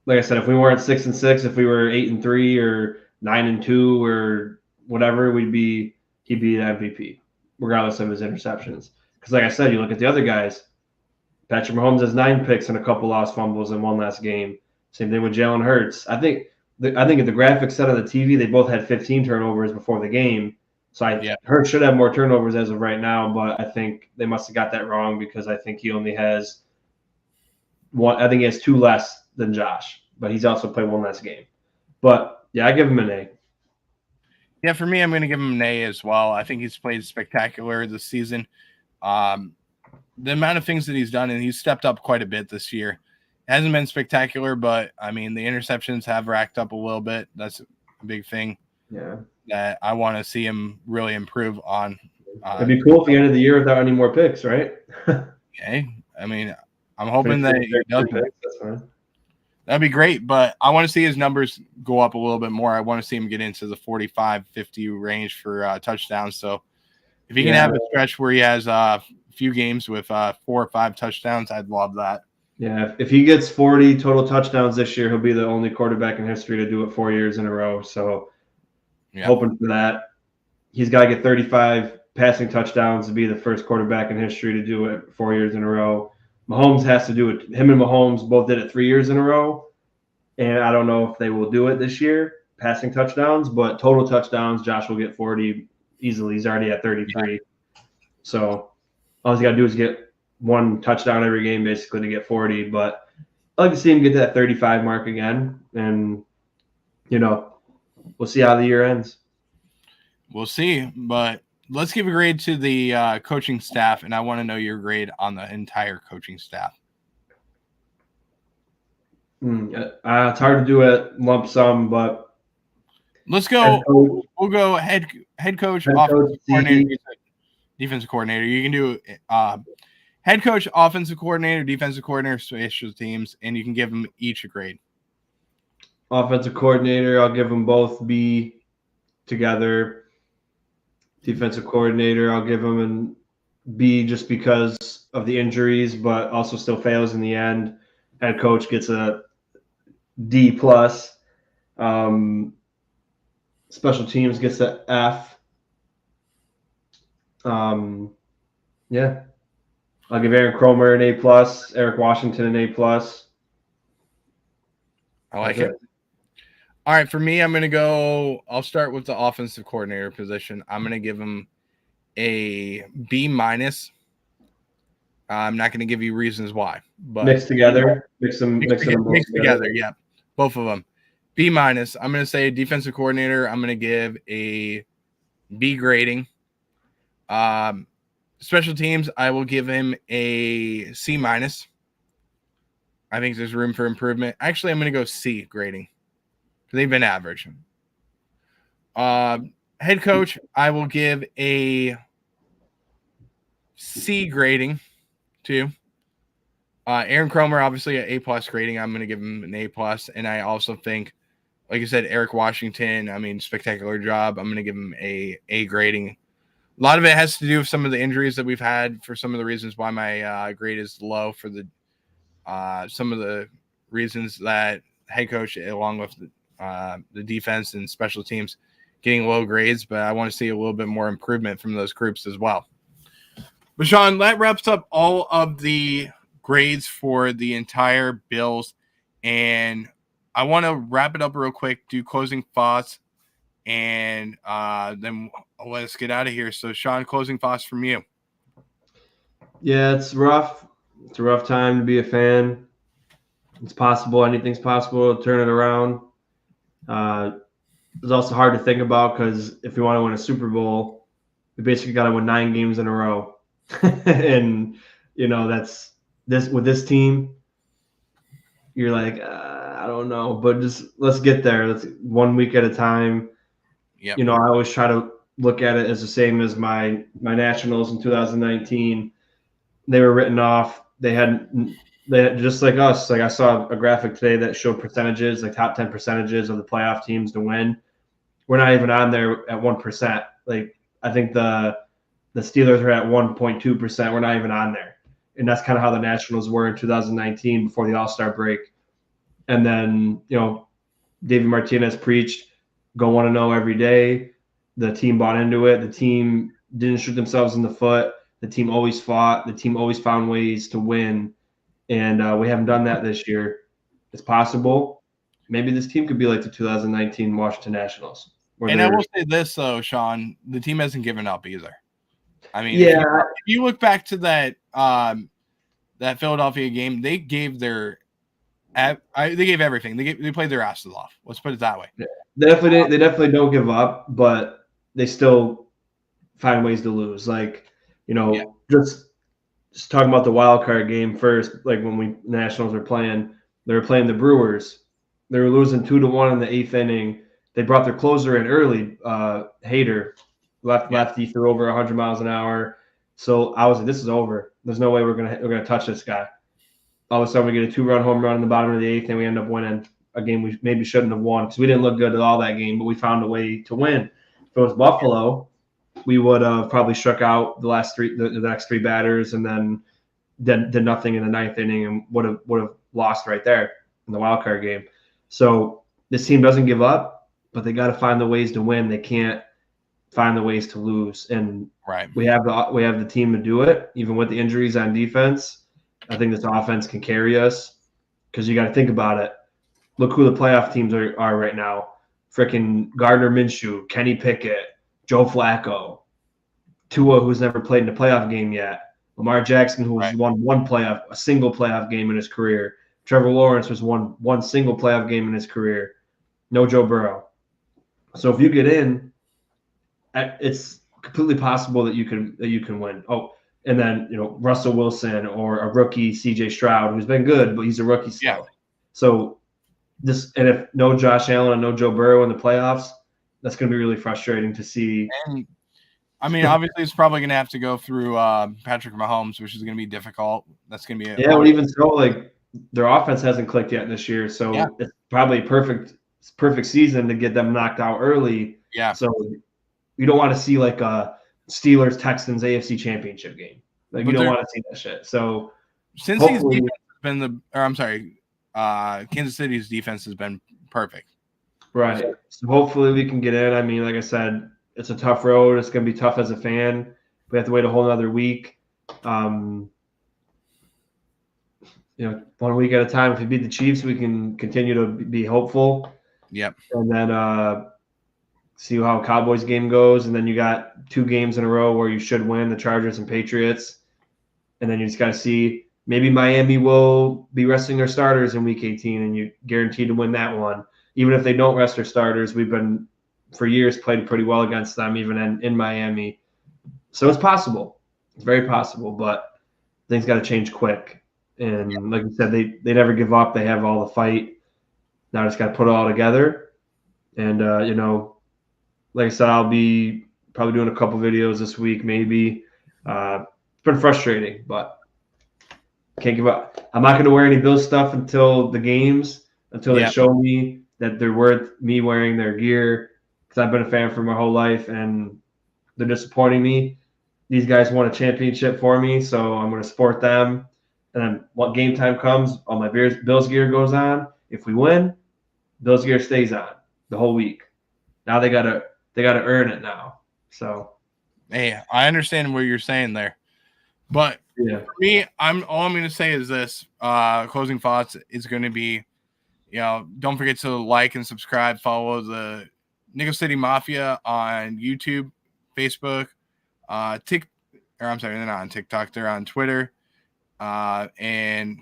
like I said, if we weren't 6-6, if we were 8-3 or 9-2 or whatever, he'd be the MVP, regardless of his interceptions. Because, like I said, you look at the other guys. Patrick Mahomes has 9 picks and a couple lost fumbles in one last game. Same thing with Jalen Hurts. I think if the graphics set on the TV, they both had 15 turnovers before the game. So Hurts should have more turnovers as of right now, but I think they must have got that wrong because I think he only has one. I think he has 2 less than Josh, but he's also played one less game. But yeah, I give him an A. Yeah, for me, I'm going to give him an A as well. I think he's played spectacular this season. The amount of things that he's done, and he's stepped up quite a bit this year. It hasn't been spectacular, but I mean, the interceptions have racked up a little bit. That's a big thing. Yeah. That I want to see him really improve on. It'd be cool if he ended the year without any more picks, right? Okay. I mean, I'm hoping that he doesn't. That's fine. That'd be great, but I want to see his numbers go up a little bit more. I want to see him get into the 45-50 range for touchdowns. So if he can have a stretch where he has a few games with 4 or 5 touchdowns, I'd love that. Yeah, if he gets 40 total touchdowns this year, he'll be the only quarterback in history to do it 4 years in a row. So hoping for that. He's got to get 35 passing touchdowns to be the first quarterback in history to do it 4 years in a row. Mahomes has to do it. Him and Mahomes both did it 3 years in a row. And I don't know if they will do it this year, passing touchdowns, but total touchdowns, Josh will get 40 easily. He's already at 33. Yeah. So all he's got to do is get 1 touchdown every game basically to get 40. But I'd like to see him get to that 35 mark again. And, we'll see how the year ends. We'll see. But let's give a grade to the coaching staff, and I want to know your grade on the entire coaching staff. It's hard to do a lump sum, but let's go. We'll go head coach, offensive coordinator, defensive coordinator. You can do head coach, offensive coordinator, defensive coordinator, special teams, and you can give them each a grade. Offensive coordinator, I'll give them both B together. Defensive coordinator, I'll give them an B just because of the injuries, but also still fails in the end. Head coach gets a D plus. Special teams gets an F. Yeah. I'll give Aaron Cromer an A plus, Eric Washington an A plus. I like it. All right, for me, I'll start with the offensive coordinator position. I'm going to give him a B minus. I'm not going to give you reasons why, but mix together, mix them together. Yeah, both of them. B minus. I'm going to say defensive coordinator. I'm going to give a B grading. Special teams, I will give him a C minus. I think there's room for improvement. Actually, I'm going to go C grading. They've been average. Head coach, I will give a C grading too. Aaron Cromer, obviously an A plus grading. I'm going to give him an A plus, and I also think, like I said, Eric Washington. Spectacular job. I'm going to give him a grading. A lot of it has to do with some of the injuries that we've had for some of the reasons why my grade is low for the some of the reasons that head coach, along with the defense and special teams, getting low grades. But I want to see a little bit more improvement from those groups as well. But Sean, that wraps up all of the grades for the entire Bills. And I want to wrap it up real quick, do closing thoughts, and then let's get out of here. So, Sean, closing thoughts from you. Yeah, it's rough. It's a rough time to be a fan. It's possible. Anything's possible to turn it around. It's also hard to think about because if we want to win a Super Bowl, we basically got to win 9 games in a row. And, that's this with this team. You're like, I don't know, but just let's get there. Let's 1 week at a time. Yep. I always try to look at it as the same as my Nationals in 2019. They were written off. They had just like us. Like I saw a graphic today that showed percentages, like top 10 percentages of the playoff teams to win. We're not even on there at 1%. Like I think the Steelers are at 1.2%. We're not even on there. And that's kind of how the Nationals were in 2019 before the All-Star break. And then, David Martinez preached, go 1-0 every day. The team bought into it. The team didn't shoot themselves in the foot. The team always fought. The team always found ways to win. And we haven't done that this year. It's possible. Maybe this team could be like the 2019 Washington Nationals. And I will say this, though, Sean, the team hasn't given up either. I mean, yeah. if you look back to that Philadelphia game, they gave they gave everything. They played their asses off. Let's put it that way. They definitely don't give up, but they still find ways to lose. Like, just talking about the wild card game first, like when Nationals were playing, they were playing the Brewers. They were losing 2-1 in the 8th inning. They brought their closer in early, Hader, lefty, threw over 100 miles an hour. So I was like, this is over. There's no way we're gonna touch this guy. All of a sudden, we get a 2-run home run in the bottom of the 8th, and we end up winning a game we maybe shouldn't have won because we didn't look good at all that game, but we found a way to win. If it was Buffalo, we would have probably struck out the next 3 batters, and then did nothing in the 9th inning, and would have lost right there in the wild card game. So this team doesn't give up, but they got to find the ways to win. They can't find the ways to lose, and we have the team to do it, even with the injuries on defense. I think this offense can carry us because you got to think about it. Look who the playoff teams are right now. Freaking Gardner Minshew, Kenny Pickett, Joe Flacco, Tua, who's never played in a playoff game yet, Lamar Jackson, who's won a single playoff game in his career, Trevor Lawrence was won one single playoff game in his career, no Joe Burrow. So if you get in, it's completely possible that you can win. Oh, and then Russell Wilson or a rookie CJ Stroud, who's been good, but he's a rookie still. Yeah. So and if no Josh Allen and no Joe Burrow in the playoffs, that's going to be really frustrating to see. And I mean, obviously, it's probably going to have to go through Patrick Mahomes, which is going to be difficult. That's going to be but even so, like their offense hasn't clicked yet this year, so it's probably a perfect season to get them knocked out early. Yeah. So you don't want to see like a Steelers Texans AFC Championship game. Like you don't want to see that shit. So since he's been Kansas City's defense has been perfect. Right. So hopefully we can get in. I mean, like I said, it's a tough road. It's going to be tough as a fan. We have to wait a whole another week. 1 week at a time. If we beat the Chiefs, we can continue to be hopeful. Yep. And then see how Cowboys game goes. And then you got 2 games in a row where you should win, the Chargers and Patriots. And then you just got to see. Maybe Miami will be resting their starters in Week 18, and you're guaranteed to win that one. Even if they don't rest their starters, we've been, for years, played pretty well against them, even in Miami. So it's possible. It's very possible, but things got to change quick. And like you said, they never give up. They have all the fight. Now just got to put it all together. And, like I said, I'll be probably doing a couple videos this week, maybe. It's been frustrating, but can't give up. I'm not going to wear any Bills stuff until the games, until they show me that they're worth me wearing their gear, because I've been a fan for my whole life, and they're disappointing me. These guys won a championship for me, so I'm going to support them. And then what game time comes, all my Bills gear goes on. If we win, Bills gear stays on the whole week. Now they gotta earn it now. So Hey, I understand what you're saying there, but yeah, for me, I'm going to say is this: closing thoughts is going to be, don't forget to like and subscribe, follow the Nickel City Mafia on YouTube, Facebook, I'm sorry, they're not on TikTok, they're on Twitter, and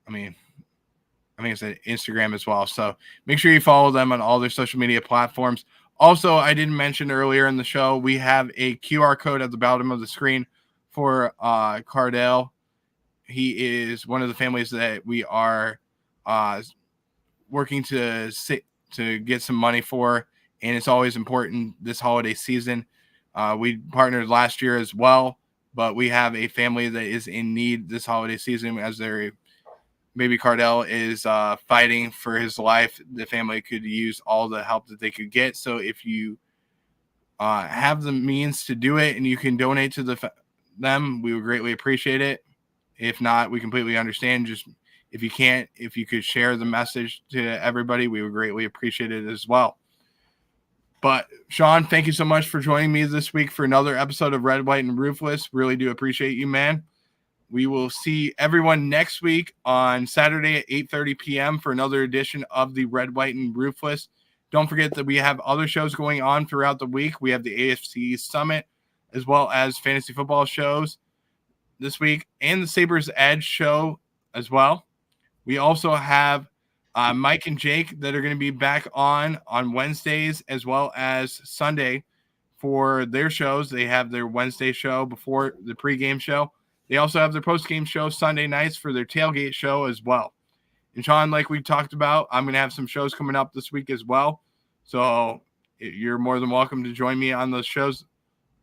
I think I said Instagram as well. So make sure you follow them on all their social media platforms. Also, I didn't mention earlier in the show, we have a QR code at the bottom of the screen for Cardell. He is one of the families that we are working to get some money for, and it's always important this holiday season. We partnered last year as well, but we have a family that is in need this holiday season as their baby Cardell is fighting for his life. The family could use all the help that they could get. So if you have the means to do it and you can donate to them, we would greatly appreciate it. If not, we completely understand. Just if you can't, if you could share the message to everybody, we would greatly appreciate it as well. But Sean, thank you so much for joining me this week for another episode of Red, White, and Roofless. Really do appreciate you, man. We will see everyone next week on Saturday at 8:30 p.m. for another edition of the Red, White, and Roofless. Don't forget that we have other shows going on throughout the week. We have the AFC Summit as well as fantasy football shows this week and the Sabres Edge show as well. We also have Mike and Jake that are going to be back on Wednesdays as well as Sunday for their shows. They have their Wednesday show before the pregame show. They also have their post-game show Sunday nights for their tailgate show as well. And Sean, like we talked about, I'm going to have some shows coming up this week as well. So you're more than welcome to join me on those shows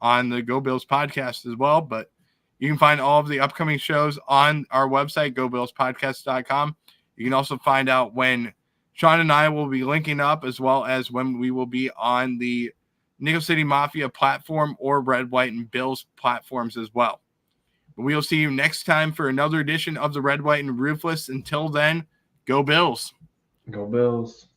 on the Go Bills podcast as well. But you can find all of the upcoming shows on our website, gobillspodcast.com. You can also find out when Sean and I will be linking up as well as when we will be on the Nickel City Mafia platform or Red, White, and Bills platforms as well. We'll see you next time for another edition of the Red, White, and Roofless. Until then, go Bills. Go Bills.